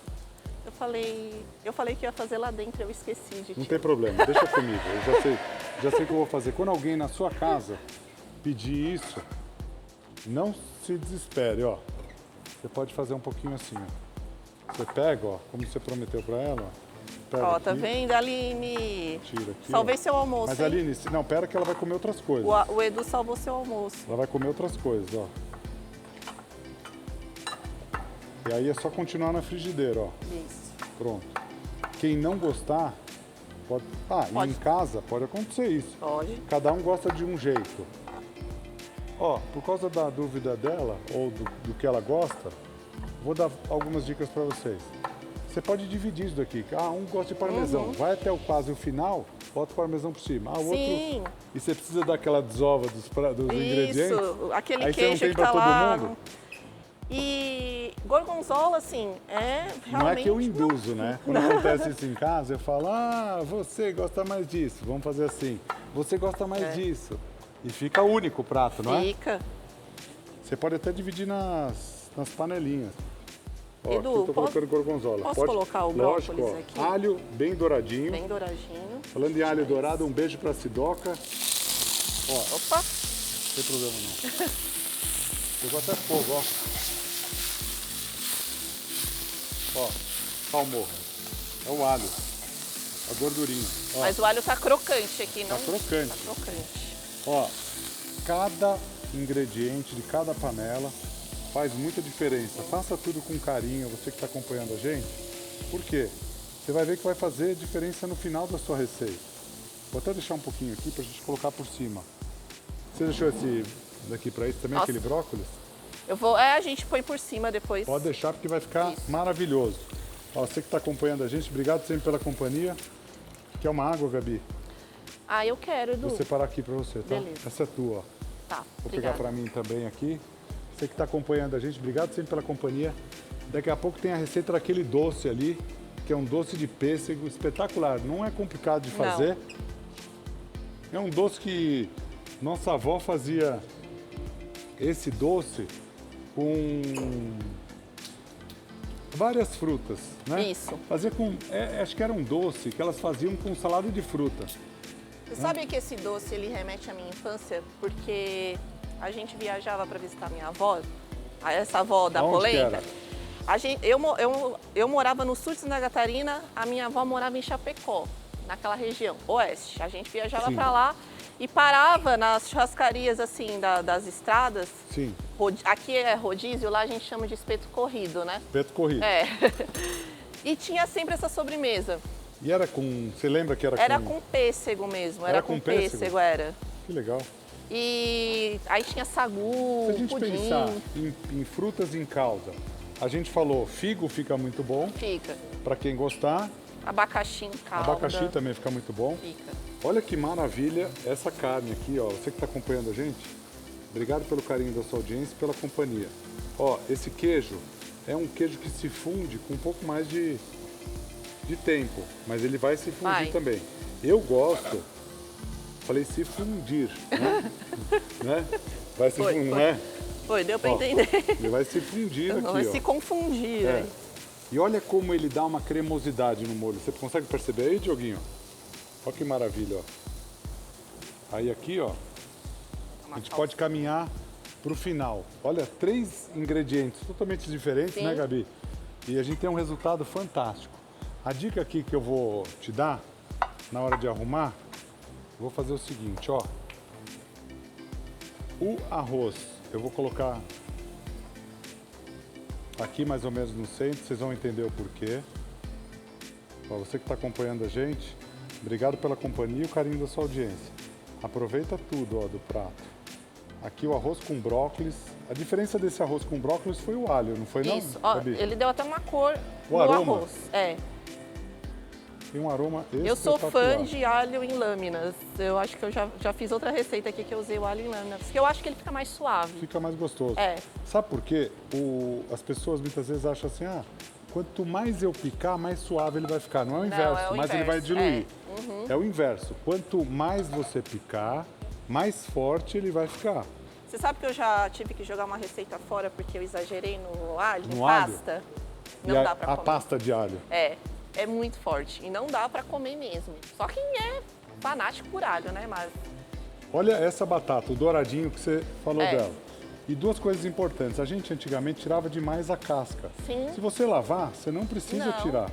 Eu falei que ia fazer lá dentro, eu esqueci de também. Não ti. tem problema, deixa comigo. Eu já sei o que eu vou fazer. Quando alguém na sua casa pedir isso, não se desespere, ó. Você pode fazer um pouquinho assim, ó. Você pega, ó, como você prometeu pra ela, ó. Pega Ó, tá aqui, vendo, Aline? tira aqui, Salvei ó. seu almoço, Mas hein? Aline, não, pera que ela vai comer outras coisas. O Edu salvou seu almoço. Ela vai comer outras coisas, ó. E aí é só continuar na frigideira, ó. Isso. Pronto. Quem não gostar, pode... Pode. E em casa pode acontecer isso. Pode. Cada um gosta de um jeito. Ó, por causa da dúvida dela, ou do que ela gosta, vou dar algumas dicas para vocês. Você pode dividir isso daqui. Um gosta de parmesão. Vai até quase o final, bota o parmesão por cima. O Sim. outro... E você precisa daquela desova dos ingredientes. Isso, aquele Aí você não queijo tem que pra tá todo lá. mundo. E gorgonzola, assim, é realmente... Não é que eu induzo, né? Quando acontece isso em casa, eu falo, você gosta mais disso, vamos fazer assim. Você gosta mais disso. E fica único o prato, não é? Fica. Você pode até dividir nas panelinhas. Ó, Edu, aqui eu tô colocando gorgonzola. posso colocar o brócolis lógico, aqui? Alho bem douradinho. Bem douradinho. Falando em alho dourado, um beijo pra Sidoca. Ó, Opa! não tem problema não. Pegou até fogo, ó. Ó, salmou. É o alho. A gordurinha. Ó, Mas o alho tá crocante aqui, tá não? crocante. Tá crocante. Ó, cada ingrediente de cada panela faz muita diferença. Faça tudo com carinho, você que está acompanhando a gente. Por quê? Você vai ver que vai fazer diferença no final da sua receita. Vou até deixar um pouquinho aqui para a gente colocar por cima. Você deixou esse daqui para isso também, Nossa. aquele brócolis? Eu vou... a gente põe por cima depois. Pode deixar porque vai ficar maravilhoso. Ó, você que está acompanhando a gente, obrigado sempre pela companhia. Quer uma água, Gabi? Eu quero, Edu. Vou separar aqui para você, tá? Beleza. Essa é tua, ó. Tá, Vou pegar obrigada. para mim também aqui. Você que está acompanhando a gente, obrigado sempre pela companhia. Daqui a pouco tem a receita daquele doce ali, que é um doce de pêssego espetacular. Não é complicado de fazer. É um doce que nossa avó fazia esse doce com várias frutas, né? Isso. Fazia com, acho que era um doce que elas faziam com salada de fruta. Você sabe que esse doce, ele remete à minha infância? Porque a gente viajava para visitar minha avó, essa avó da Aonde que polenta. era? Eu morava no sul de Santa Catarina, a minha avó morava em Chapecó, naquela região, oeste. A gente viajava Sim. para lá e parava nas churrascarias, assim, das estradas. Sim, Aqui é rodízio, lá a gente chama de espeto corrido, né? peto corrido. É. E tinha sempre essa sobremesa. E era com, você lembra que era, Era com pêssego mesmo, Era era com com pêssego? pêssego, era. Que legal. E aí tinha sagu, Se a gente pudim. pensar em frutas em calda, a gente falou figo fica muito bom, Fica. para quem gostar. Abacaxi em calda. Abacaxi também fica muito bom. Fica. Olha que maravilha essa carne aqui, ó. Você que está acompanhando a gente, obrigado pelo carinho da sua audiência e pela companhia. Ó, esse queijo é um queijo que se funde com um pouco mais de tempo, mas ele vai se fundir Vai. também. Eu gosto, falei se fundir, né? Né? Vai se Foi, fundir, foi. né? Foi, deu pra Ó, entender. Ele vai se fundir aqui, Vai ó. se confundir, É. né? E olha como ele dá uma cremosidade no molho. Você consegue perceber aí, Dioguinho? Olha que maravilha, ó. Aí aqui, ó, a gente pode caminhar para o final. Olha, 3 ingredientes totalmente diferentes, Sim. né, Gabi? E a gente tem um resultado fantástico. A dica aqui que eu vou te dar, na hora de arrumar, eu vou fazer o seguinte, ó. O arroz, eu vou colocar aqui mais ou menos no centro, vocês vão entender o porquê. Ó, você que está acompanhando a gente, obrigado pela companhia e o carinho da sua audiência. Aproveita tudo, ó, do prato. Aqui o arroz com brócolis. A diferença desse arroz com brócolis foi o alho, não foi não, Isso, ó, Gabi? ele deu até uma cor O no aroma? arroz. É. Tem um aroma Eu sou espetacular. fã de alho em lâminas. Eu acho que eu já fiz outra receita aqui que eu usei o alho em lâminas, porque eu acho que ele fica mais suave. Fica mais gostoso. É. Sabe por quê? As pessoas muitas vezes acham assim, quanto mais eu picar, mais suave ele vai ficar. Não é o inverso, é o mas ele vai inverso, diluir. É o inverso. Quanto mais você picar, mais forte ele vai ficar. Você sabe que eu já tive que jogar uma receita fora porque eu exagerei no alho, No em alho? pasta? E Não dá pra a comer. pasta de alho. É muito forte e não dá pra comer mesmo. Só quem é fanático por alho, né? Mas Olha essa batata, o douradinho que você falou É. dela. E 2 coisas importantes. A gente antigamente tirava demais a casca. Sim. Se você lavar, você não precisa Não. tirar.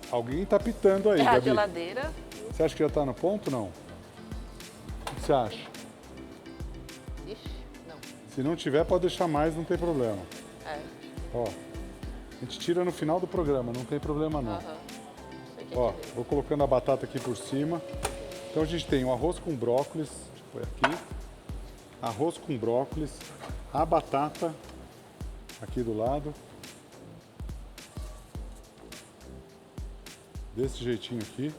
Alguém tá pitando aí, é a Gabi. geladeira. Você acha que já tá no ponto, não? O que você acha? Ixi, não. Se não tiver, pode deixar mais, não tem problema. É. Ó, a gente tira no final do programa, não tem problema não. Aham. Não sei o que Ó, dizer. vou colocando a batata aqui por cima. Então a gente tem o arroz com brócolis, deixa eu pôr aqui. Arroz com brócolis, a batata aqui do lado. Desse jeitinho aqui.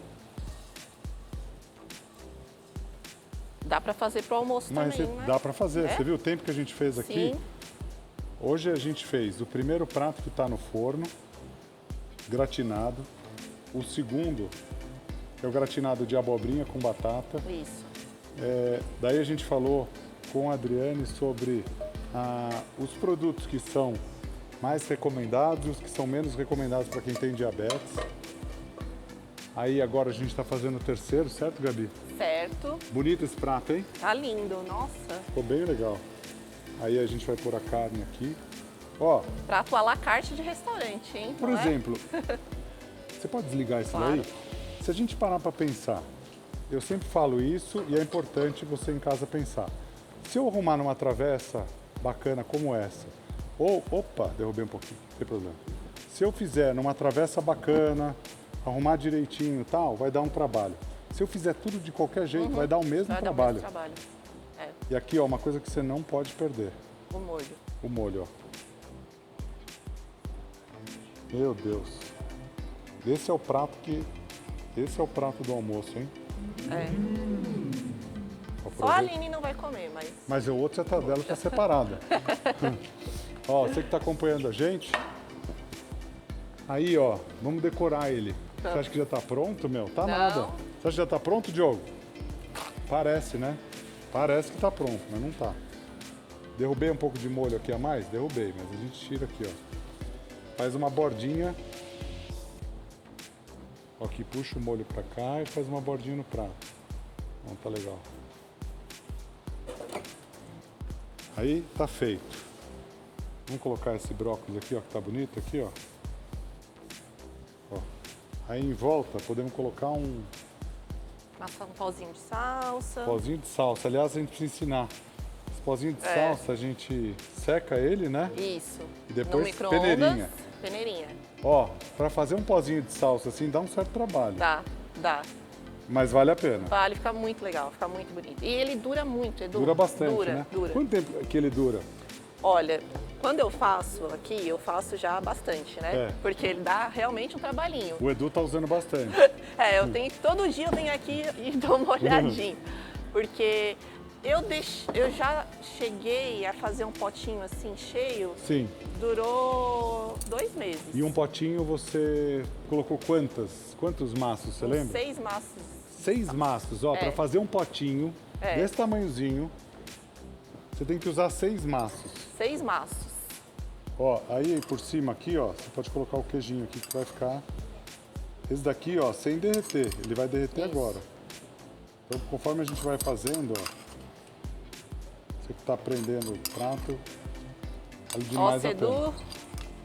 Dá pra fazer pro almoço Mas também, né? dá pra fazer, É? você viu o tempo que a gente fez aqui? Sim. hoje a gente fez o primeiro prato que está no forno, gratinado. O segundo é o gratinado de abobrinha com batata. Isso. Daí a gente falou com a Adriane sobre os produtos que são mais recomendados e os que são menos recomendados para quem tem diabetes. Aí agora a gente está fazendo o terceiro, certo, Gabi? Certo. Bonito esse prato, hein? Tá lindo, nossa. Ficou bem legal. Aí a gente vai pôr a carne aqui. Ó, Prato à la carte de restaurante, hein? por não é? exemplo, você pode desligar isso Claro. daí? Se a gente parar para pensar, eu sempre falo isso e é importante você em casa pensar. Se eu arrumar numa travessa bacana como essa, opa, derrubei um pouquinho, não tem problema. Se eu fizer numa travessa bacana, arrumar direitinho e tal, vai dar um trabalho. Se eu fizer tudo de qualquer jeito, vai dar o mesmo Vai dar o trabalho. mesmo trabalho. É, E aqui, ó, uma coisa que você não pode perder, o molho. o molho, ó. Meu Deus. Esse é o prato do almoço, hein? É. Só a Aproveita. Aline não vai comer, mas Mas o outro dela tá separada. Ó, você que tá acompanhando a gente. Aí, ó, vamos decorar ele. Você acha que já tá pronto, meu? Tá Não. nada. Você acha que já tá pronto, Diogo? Parece, né? Parece que tá pronto, mas não tá. Derrubei um pouco de molho aqui a mais? Derrubei, mas a gente tira aqui, ó. Faz uma bordinha. Ó, aqui puxa o molho pra cá e faz uma bordinha no prato. Então tá legal. Aí tá feito. Vamos colocar esse brócolis aqui, ó, que tá bonito aqui, ó. Ó. Aí em volta podemos colocar um um pauzinho de salsa. pozinho de salsa. Aliás, a gente precisa ensinar. Esse pozinho de salsa a gente seca ele, né? Isso. E depois no micro-ondas, peneirinha. peneirinha. Ó, pra fazer um pozinho de salsa assim dá um certo trabalho. Dá. Mas vale a pena. Vale, fica muito legal, fica muito bonito. E ele dura muito, Edu. Dura bastante, dura, né? Dura. Quanto tempo que ele dura? Olha, quando eu faço aqui, eu faço já bastante, né? É. Porque ele dá realmente um trabalhinho. O Edu tá usando bastante. Eu tenho todo dia eu venho aqui e dou uma olhadinha. Porque eu já cheguei a fazer um potinho assim cheio, Sim. durou 2 meses. E um potinho você colocou quantos maços, você lembra? 6 maços. 6 maços, ó, pra fazer um potinho desse tamanhozinho, você tem que usar 6 maços. 6 maços. Ó, aí por cima aqui, ó, você pode colocar o queijinho aqui que vai ficar. Esse daqui, ó, sem derreter, ele vai derreter agora. Então, conforme a gente vai fazendo, ó, você que tá aprendendo o prato, vale demais a pena. Edu,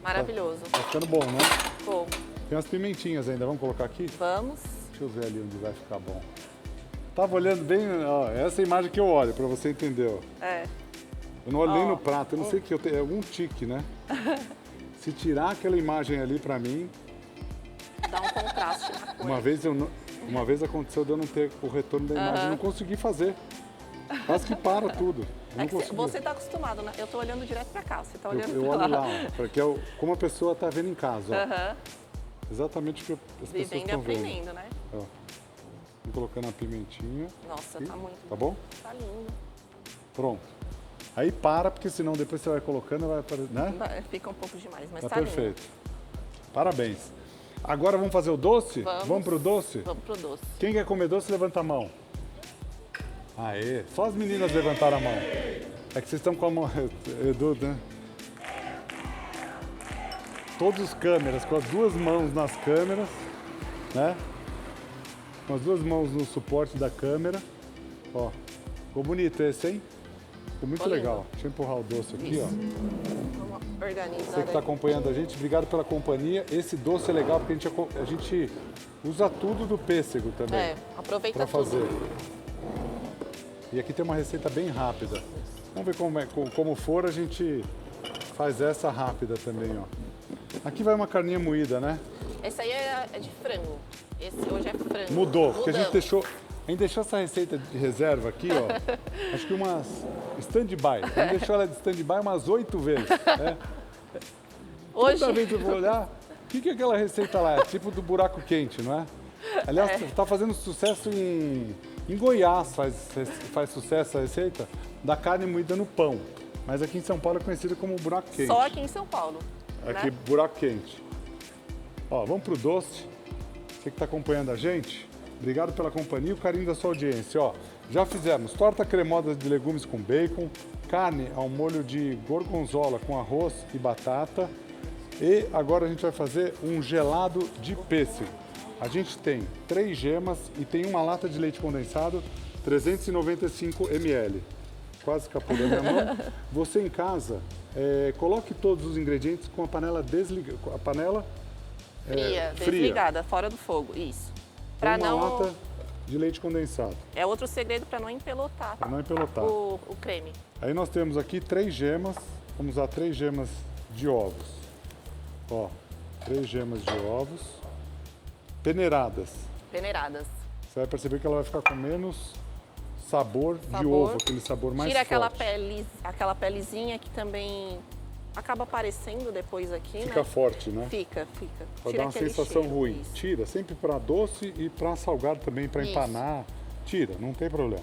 maravilhoso. Tá ficando bom, né? Bom, Tem umas pimentinhas ainda, vamos colocar aqui? vamos. Deixa eu ver ali onde vai ficar bom. Tava olhando bem, ó, essa é a imagem que eu olho, pra você entender, ó. Eu não olho nem no prato, eu não sei o que eu tenho, é algum tique, né? Se tirar aquela imagem ali pra mim, Dá um contraste na cor. uma vez aconteceu de eu não ter o retorno da imagem, eu não consegui fazer. Quase que para tudo. Eu não É que consegui. você tá acostumado, né? Eu tô olhando direto pra cá, você tá olhando Eu pra olho lá. lá, ó, porque como a pessoa tá vendo em casa, ó. Aham. Exatamente o que as pessoas Vivendo e estão vendo. aprendendo, né? Ó. Vou colocando a pimentinha. Nossa, tá muito. Tá bom? Tá lindo. Pronto. Aí para, porque senão depois você vai colocando, vai aparecer, né? Fica um pouco demais, mas Tá tá perfeito. Parabéns. Agora vamos fazer o doce? Vamos. Pro doce? Vamos pro doce. Quem quer comer doce, levanta a mão. Aê, só as meninas levantaram a mão. É que vocês estão com a mão, Edu, né? Todos os câmeras, com as 2 mãos nas câmeras, né? Com as 2 mãos no suporte da câmera. Ó, ficou bonito esse, hein? Ficou muito Ficou lindo. legal. Deixa eu empurrar o doce aqui, ó. Vamos organizar. Você que está acompanhando a gente, obrigado pela companhia. Esse doce é legal porque a gente usa tudo do pêssego também Aproveita para tudo. fazer. E aqui tem uma receita bem rápida. Vamos ver como for, a gente faz essa rápida também, ó. Aqui vai uma carninha moída, né? Esse aí é de frango. Esse hoje é frango. Mudou, porque a gente Mudamos. deixou essa receita de reserva aqui, ó. Acho que umas stand-by. A gente deixou ela de stand-by umas 8 vezes. Né? Hoje, Toda vez que eu vou olhar, o que é aquela receita lá? É tipo do buraco quente, não é? Aliás, está fazendo sucesso em Goiás, faz sucesso a receita da carne moída no pão. Mas aqui em São Paulo é conhecido como buraco quente. Só aqui em São Paulo. Aqui, né? buraco quente. Ó, vamos pro doce. Você que está acompanhando a gente, obrigado pela companhia e o carinho da sua audiência. Ó, já fizemos torta cremosa de legumes com bacon, carne ao molho de gorgonzola com arroz e batata. E agora a gente vai fazer um gelado de pêssego. A gente tem 3 gemas e tem uma lata de leite condensado, 395 ml. Quase escapou da minha mão. Você em casa, coloque todos os ingredientes com a panela desligada. A panela Fria, fria. desligada, fora do fogo. Isso. Pra Uma não. lata de leite condensado, É outro segredo para não empelotar para não empelotar. o creme. Aí nós temos aqui 3 gemas. Vamos usar 3 gemas de ovos. Ó, 3 gemas de ovos. Peneiradas. Peneiradas. Você vai perceber que ela vai ficar com menos sabor de Sabor. ovo, aquele sabor mais Tira forte. aquela pelezinha que também acaba aparecendo depois aqui, Fica né? forte, né? Fica. Vai Tira dar uma aquele sensação cheiro, ruim. isso. Tira, sempre para doce e para salgado também, para Isso. empanar. Tira, não tem problema.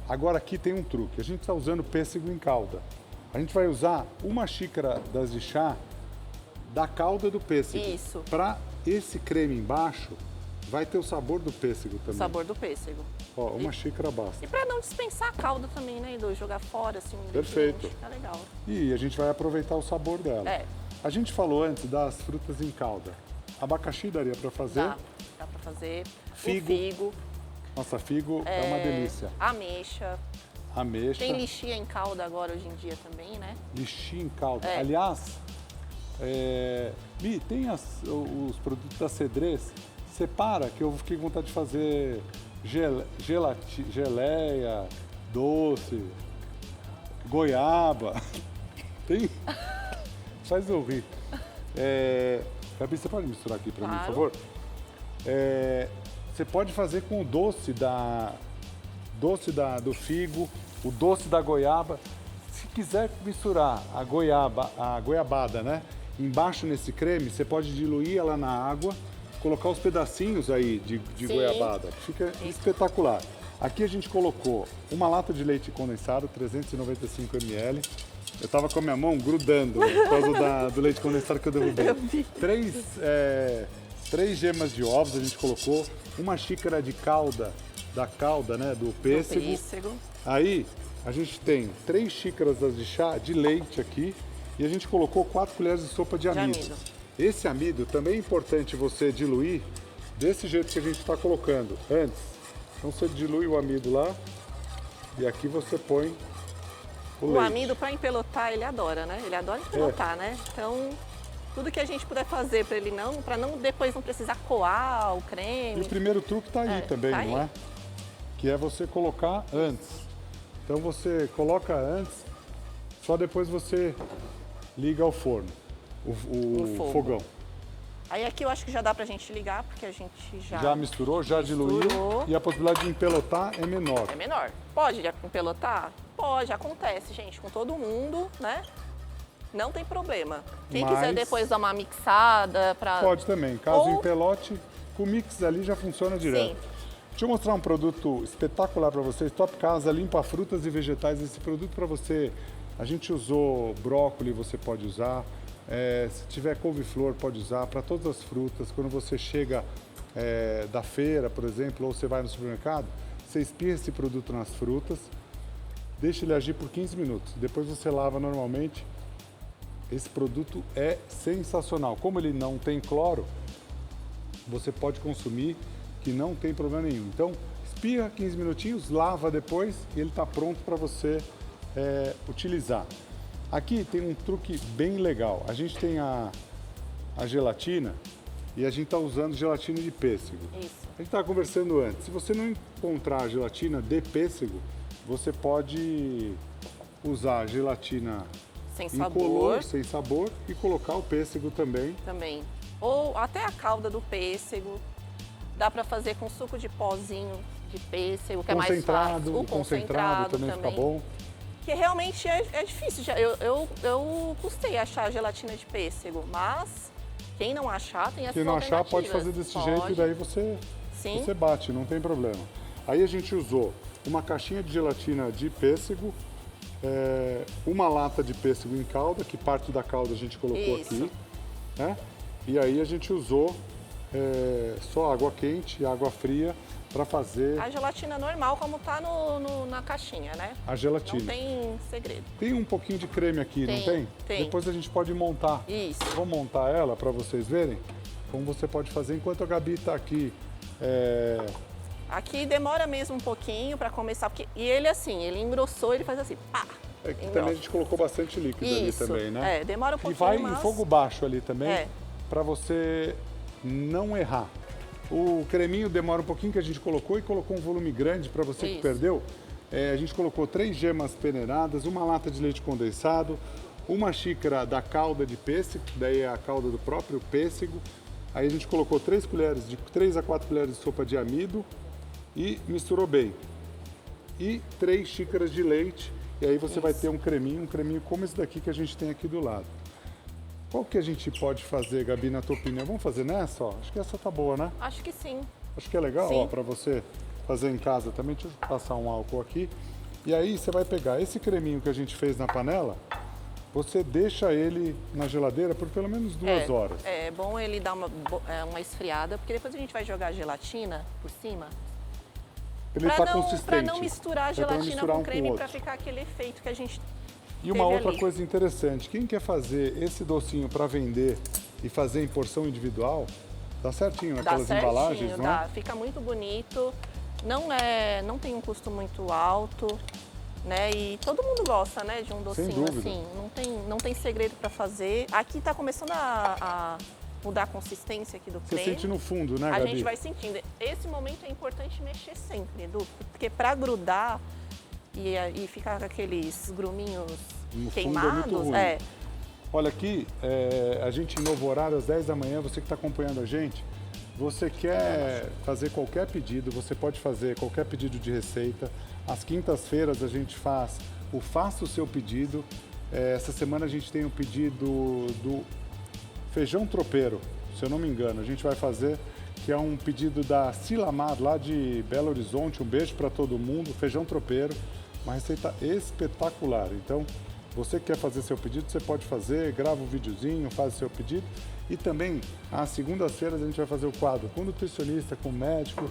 Agora aqui tem um truque. A gente está usando pêssego em calda. A gente vai usar uma xícara das de chá da calda do pêssego. Isso. Para esse creme embaixo, vai ter o sabor do pêssego O também. sabor do pêssego. Ó, uma xícara basta. E para não dispensar a calda também, né, Edu? Jogar fora, assim, um Perfeito. ingrediente. Tá legal. E a gente vai aproveitar o sabor dela. É. A gente falou antes das frutas em calda. Abacaxi daria para fazer. Dá para fazer. Figo. O figo. Nossa, figo é uma delícia. Ameixa. Ameixa. Tem lixia em calda agora hoje em dia também, né? Lixia em calda. É. Aliás, Mi, tem os produtos da Cedrez. Separa, que eu fiquei com vontade de fazer geleia, doce, goiaba. Tem? Faz eu rir. Gabi, você pode misturar aqui para mim, por Claro. favor? Você pode fazer com o doce do figo, o doce da goiaba. Se quiser misturar a goiabada, né? Embaixo nesse creme, você pode diluir ela na água, colocar os pedacinhos aí de Sim. goiabada. Fica espetacular. Aqui a gente colocou uma lata de leite condensado, 395 ml. Eu tava com a minha mão grudando por causa do leite condensado que eu derrubei. 3 gemas de ovos a gente colocou, uma xícara de calda, né, do pêssego. Pêssego. Aí a gente tem 3 xícaras de chá de leite aqui e a gente colocou 4 colheres de sopa de amido. amido. Esse amido também é importante você diluir desse jeito que a gente está colocando antes. Então você dilui o amido lá e aqui você põe o O leite. amido, para empelotar, ele adora, né? Ele adora empelotar, né? Então, tudo que a gente puder fazer para ele para não depois não precisar coar o E creme. o primeiro truque está aí também, tá não aí. é? Que é você colocar antes. Então você coloca antes, só depois você liga ao forno, o fogo. fogão. Aí aqui eu acho que já dá pra gente ligar, porque a gente Já misturou, já diluiu misturou. e a possibilidade de empelotar é menor. É menor. Pode empelotar? Pode, acontece, gente, com todo mundo, né? Não tem problema. Quem Mas- quiser depois dar uma mixada pra... Pode também, caso Ou- empelote, com o mix ali já funciona direto. Sim. Deixa eu mostrar um produto espetacular para vocês, Top Casa Limpa Frutas e Vegetais. Esse produto para você, a gente usou brócolis, você pode usar, se tiver couve-flor pode usar, para todas as frutas. Quando você chega da feira, por exemplo, ou você vai no supermercado, você espirra esse produto nas frutas, deixa ele agir por 15 minutos, depois você lava normalmente. Esse produto é sensacional. Como ele não tem cloro, você pode consumir que não tem problema nenhum. Então, espirra 15 minutinhos, lava depois e ele está pronto para você utilizar. Aqui tem um truque bem legal. A gente tem a gelatina e a gente está usando gelatina de pêssego. Isso. A gente estava conversando antes. Se você não encontrar a gelatina de pêssego, você pode usar a gelatina Sem incolor, sabor sem sabor, e colocar o pêssego também. também. Ou até a calda do pêssego. Dá pra fazer com suco de pozinho de pêssego, que é mais fácil. O concentrado também fica bom. Que realmente é difícil. Eu custei achar a gelatina de pêssego, mas quem não achar tem essas Quem não achar pode alternativas. fazer desse Pode. jeito e daí você Sim. bate, não tem problema. Aí a gente usou uma caixinha de gelatina de pêssego, uma lata de pêssego em calda, que parte da calda a gente colocou Isso. aqui, né? E aí a gente usou só água quente e água fria para fazer A gelatina normal, como tá na caixinha, né? a gelatina. Não tem segredo. Tem um pouquinho de creme aqui, não tem? Tem. Depois a gente pode montar. Isso. Vou montar ela para vocês verem como você pode fazer enquanto a Gabi está aqui. Aqui demora mesmo um pouquinho para começar, porque e ele assim, ele engrossou, ele faz assim, pá. Aqui engrossa. também a gente colocou bastante líquido Isso. ali também, né? Demora um E pouquinho, vai em mas... fogo baixo ali também, É. para você não errar. O creminho demora um pouquinho que a gente colocou e colocou um volume grande para você que Isso. perdeu. A gente colocou 3 gemas peneiradas, uma lata de leite condensado, uma xícara da calda de pêssego, daí é a calda do próprio pêssego. Aí a gente colocou 3 a 4 colheres de sopa de amido e misturou bem. E 3 xícaras de leite, e aí você vai ter um creminho como esse daqui que a gente tem aqui do lado. Qual que a gente pode fazer, Gabi, na tua opinião? Vamos fazer nessa, ó? Acho que essa tá boa, né? Acho que sim. Acho que é legal, Sim. ó, para você fazer em casa também. Deixa eu passar um álcool aqui. E aí você vai pegar esse creminho que a gente fez na panela, você deixa ele na geladeira por pelo menos 2 horas. É bom ele dar uma esfriada, porque depois a gente vai jogar a gelatina por cima. Ele tá consistente. Para não misturar a É pra não gelatina misturar com um com o creme, outro. para ficar aquele efeito que a gente E uma teve outra ali. coisa interessante, quem quer fazer esse docinho para vender e fazer em porção individual, dá certinho Dá naquelas certinho, embalagens, não dá. é? Fica muito bonito, não tem um custo muito alto, né? E todo mundo gosta, né, de um docinho dúvida. assim. Não tem segredo para fazer. Aqui tá começando a mudar a consistência aqui do Você creme. sente no fundo, né, A Gabi? gente vai sentindo. Esse momento é importante mexer sempre, Edu, porque para grudar e ficar com aqueles gruminhos No fundo é muito queimados, ruim. Olha aqui, a gente inovou o horário às 10 da manhã, você que está acompanhando a gente, você quer fazer qualquer pedido, você pode fazer qualquer pedido de receita. Às quintas-feiras a gente faz o Faça o Seu Pedido. Essa semana a gente tem um pedido do feijão tropeiro, se eu não me engano. A gente vai fazer, que é um pedido da Silamar, lá de Belo Horizonte. Um beijo para todo mundo, feijão tropeiro. Uma receita espetacular. Então, você que quer fazer seu pedido, você pode fazer, grava um videozinho, faz o seu pedido. E também, às segundas-feiras, a gente vai fazer o quadro com nutricionista, com médico,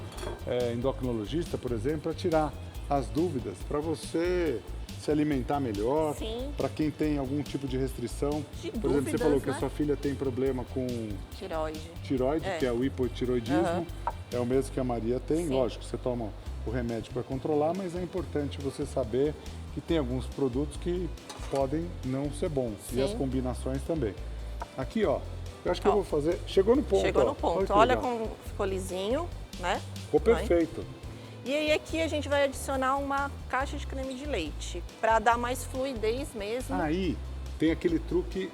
endocrinologista, por exemplo, para tirar as dúvidas, para você se alimentar melhor, Sim. para quem tem algum tipo de restrição. De Por exemplo, você dúvidas, falou que a né? sua filha tem problema com tireoide. tireoide, que é o hipotiroidismo, Aham. é o mesmo que a Maria tem. Sim. Lógico, você toma o remédio para controlar, mas é importante você saber que tem alguns produtos que podem não ser bons. E Sim. as combinações também. Aqui, ó, eu acho que eu vou fazer... Chegou no ponto, Chegou ó. no ponto. que Olha legal. como ficou lisinho, né? Ficou perfeito. E aí aqui a gente vai adicionar uma caixa de creme de leite para dar mais fluidez mesmo. Aí tem aquele truque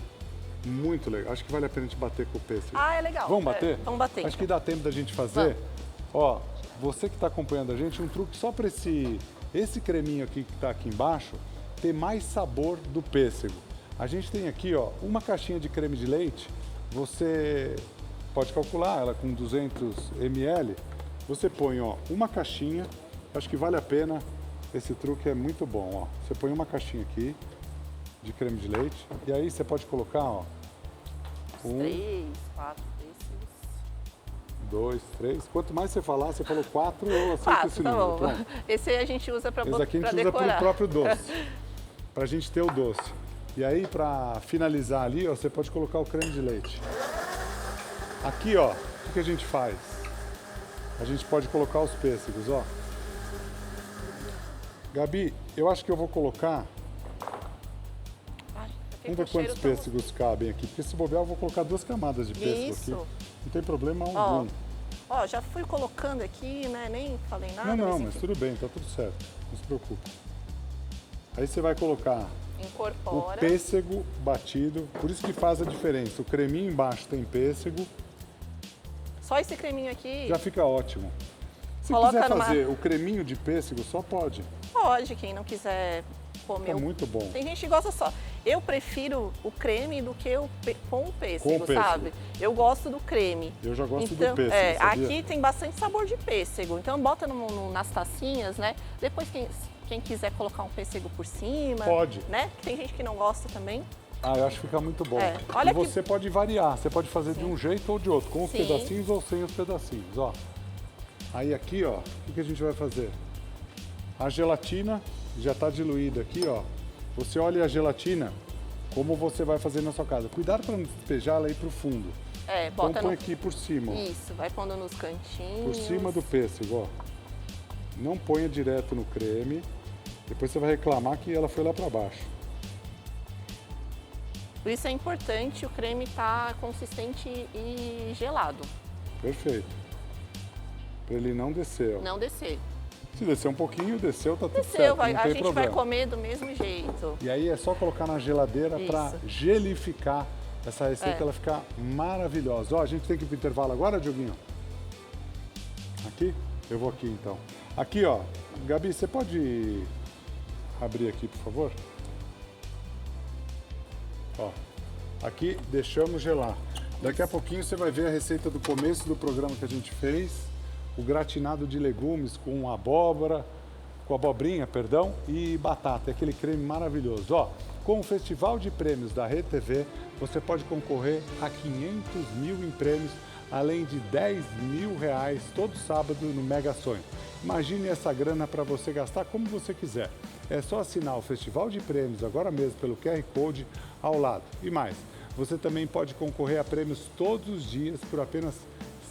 muito legal. Acho que vale a pena a gente bater com o pêssego. Ah, é legal. Vamos bater? Vamos bater. Acho que então. dá tempo da gente fazer. Ó, você que está acompanhando a gente, um truque só para esse creminho aqui que está aqui embaixo ter mais sabor do pêssego. A gente tem aqui, ó, uma caixinha de creme de leite. Você pode calcular ela com 200 ml. Você põe, ó, uma caixinha. Acho que vale a pena. Esse truque é muito bom, ó. Você põe uma caixinha aqui de creme de leite e aí você pode colocar, ó, 3, 4 pêssegos. 2, 3. Quanto mais você falar, você falou 4, eu aceito 4, esse tá número. bom. Pronto. Esse aí a gente usa para Esse aqui a gente usa para o decorar. próprio doce. Pra gente ter o doce. E aí, para finalizar ali, ó, você pode colocar o creme de leite. Aqui, ó, o que a gente faz? A gente pode colocar os pêssegos, ó. Gabi, eu acho que eu vou colocar... Ai, Vamos ver quantos pêssegos cabem aqui. Porque se bobear, eu vou colocar 2 camadas de pêssego Isso. aqui. Não tem problema Ó, algum. Ó, já fui colocando aqui, né? Nem falei nada. Não, mas mas enfim, tudo bem, tá tudo certo. Não se preocupe. Aí você vai colocar o incorpora. pêssego batido, por isso que faz a diferença. O creminho embaixo tem pêssego, Só esse creminho aqui já fica ótimo. Se Coloca quiser numa- fazer o creminho de pêssego, só pode. pode, quem não quiser comer. Fica muito bom. Tem gente que gosta só. Eu prefiro o creme do que com o pêssego, Com o pêssego. sabe? Eu gosto do creme. Eu já gosto Então, do pêssego, sabia? aqui tem bastante sabor de pêssego. Então bota nas tacinhas, né? Depois Quem quiser colocar um pêssego por cima. Pode. Né? Tem gente que não gosta também. Ah, eu acho que fica muito bom. É, olha e você que- pode variar, você pode fazer de um jeito ou de outro, com os Sim. pedacinhos ou sem os pedacinhos, ó. Aí aqui, ó, o que a gente vai fazer? A gelatina já está diluída aqui, ó. Você olha a gelatina, como você vai fazer na sua casa. Cuidado para não despejar ela aí pro fundo. É, Então bota põe no... aqui por cima, ó. Isso, vai pondo nos cantinhos. Por cima do pêssego, ó. Não ponha direto no creme. Depois você vai reclamar que ela foi lá para baixo. Por isso é importante o creme estar consistente e gelado. Perfeito. Para ele não descer, ó. Não descer. Se descer um pouquinho, desceu, tá tudo Desceu, certo, vai, não a tem gente problema. vai comer do mesmo jeito. E aí é só colocar na geladeira para Isso. gelificar essa receita, É. ela ficar maravilhosa. Ó, a gente tem que ir pro intervalo agora, Dioguinho? Aqui? Eu vou aqui então. Aqui, ó. Gabi, você pode abrir aqui, por favor? Ó. Aqui deixamos gelar. Daqui a pouquinho você vai ver a receita do começo do programa que a gente fez. O gratinado de legumes com abóbora, com abobrinha, perdão, e batata, aquele creme maravilhoso. Ó, com o Festival de Prêmios da RedeTV, você pode concorrer a 500 mil em prêmios, além de 10 mil reais todo sábado no Mega Sonho. Imagine essa grana para você gastar como você quiser. É só assinar o Festival de Prêmios agora mesmo pelo QR Code ao lado. E mais, você também pode concorrer a prêmios todos os dias por apenas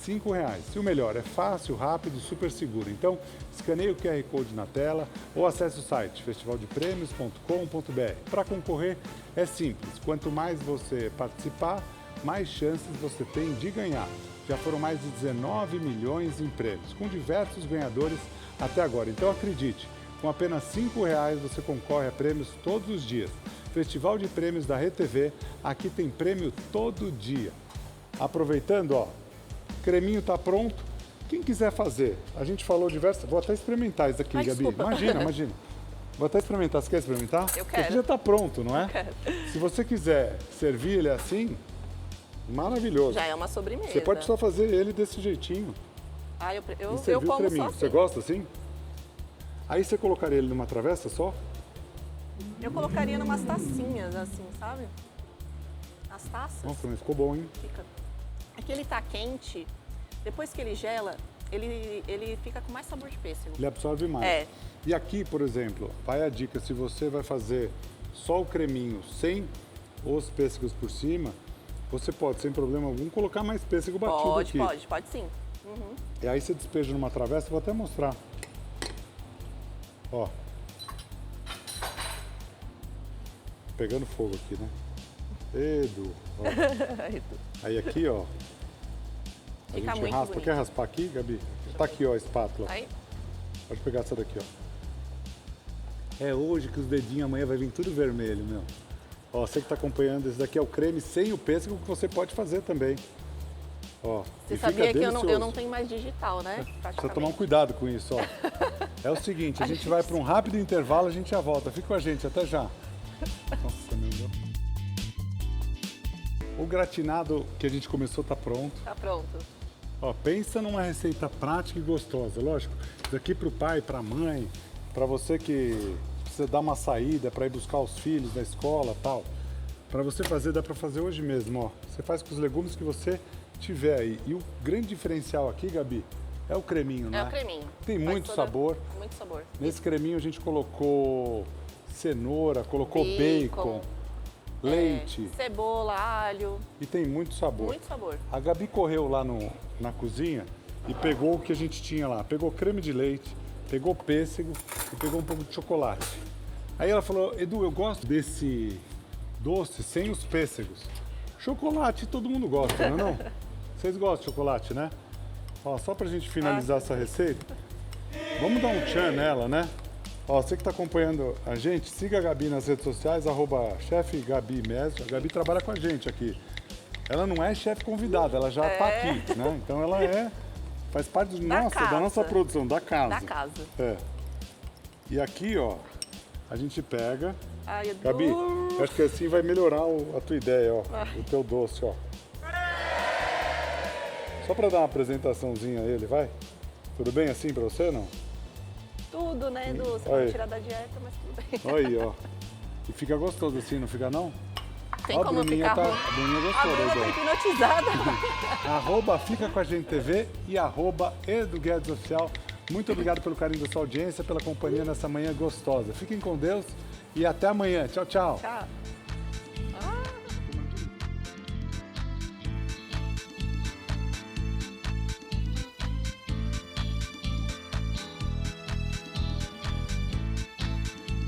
R$5. E o melhor, é fácil, rápido e super seguro. Então, escaneie o QR Code na tela ou acesse o site festivaldepremios.com.br. Para concorrer é simples, quanto mais você participar, mais chances você tem de ganhar. Já foram mais de 19 milhões em prêmios, com diversos ganhadores até agora. Então acredite, com apenas R$5 você concorre a prêmios todos os dias. Festival de Prêmios da RedeTV, aqui tem prêmio todo dia. Aproveitando, ó, o creminho tá pronto. Quem quiser fazer, a gente falou diversas... Vou até experimentar isso aqui, Ai, Gabi. desculpa. Imagina. Vou até experimentar. Você quer experimentar? Eu Esse quero. aqui já tá pronto, não é? Quero. Se você quiser servir ele assim, maravilhoso. Já é uma sobremesa. Você pode só fazer ele desse jeitinho. Ah, eu E como servir o só creminho. assim. Você gosta assim? Aí você colocaria ele numa travessa só? Eu colocaria numas tacinhas, assim, sabe? As taças. Nossa, mas ficou bom, hein? Fica... Aqui ele tá quente, depois que ele gela, ele fica com mais sabor de pêssego. Ele absorve mais. É. E aqui, por exemplo, vai a dica, se você vai fazer só o creminho sem os pêssegos por cima, você pode, sem problema algum, colocar mais pêssego batido aqui. Pode sim. E aí você despeja numa travessa, vou até mostrar. Ó. Pegando fogo aqui, né? Edu. Ó. Aí aqui, ó. A Fica gente muito raspa. bonito. Quer raspar aqui, Gabi? Tá aqui, ó, a espátula. Aí, Pode pegar essa daqui, ó. É hoje que os dedinhos amanhã vai vir tudo vermelho, meu. Ó, você que tá acompanhando, esse daqui é o creme sem o pêssego que você pode fazer também. Ó, você e sabia fica que eu não delicioso. tenho mais digital, né? Precisa tomar um cuidado com isso, ó. É o seguinte, a gente vai para um rápido intervalo, a gente já volta. Fica com a gente, até já. Nossa, meu Deus. O gratinado que a gente começou tá pronto. Tá pronto. Ó, pensa numa receita prática e gostosa, lógico. Isso aqui pro pai, pra mãe, pra você que precisa dar uma saída para ir buscar os filhos da escola, tal. Para você fazer, dá para fazer hoje mesmo, ó. Você faz com os legumes que você tiver aí. E o grande diferencial aqui, Gabi, é o creminho, né? É o creminho. Tem Faz muito toda- sabor. Muito sabor. Nesse creminho a gente colocou cenoura, colocou bacon, leite Cebola, alho, e tem muito sabor. muito sabor. A Gabi correu lá na cozinha e pegou o que a gente tinha lá. Pegou creme de leite, pegou pêssego e pegou um pouco de chocolate. Aí ela falou, Edu, eu gosto desse doce sem os pêssegos. Chocolate todo mundo gosta, não é não? Vocês gostam de chocolate, né? Ó, só pra gente finalizar essa receita, vamos dar um tchan nela, né? Ó, você que está acompanhando a gente, siga a Gabi nas redes sociais, @chefGabiMestre. A Gabi trabalha com a gente aqui. Ela não é chefe convidada, ela já está aqui, né? Então ela faz parte da casa. nossa produção, da casa. Da casa. É. E aqui, ó, a gente pega. Ai, Edu. Gabi, eu acho que assim vai melhorar a tua ideia, ó, o teu doce, ó. Só para dar uma apresentaçãozinha a ele, vai? Tudo bem assim para você, não? tudo, né? Você Oi. vai tirar da dieta, mas tudo bem. Olha aí, ó. E fica gostoso assim, não fica não? Tem Ó, a como Bruninha ficar tá, ruim. a Bruninha A gostou da Bruna tá ideia. hipnotizada. Fica com a gente TV e Edu Guedes Oficial. Muito obrigado pelo carinho da sua audiência, pela companhia nessa manhã gostosa. Fiquem com Deus e até amanhã. Tchau, tchau. Tchau.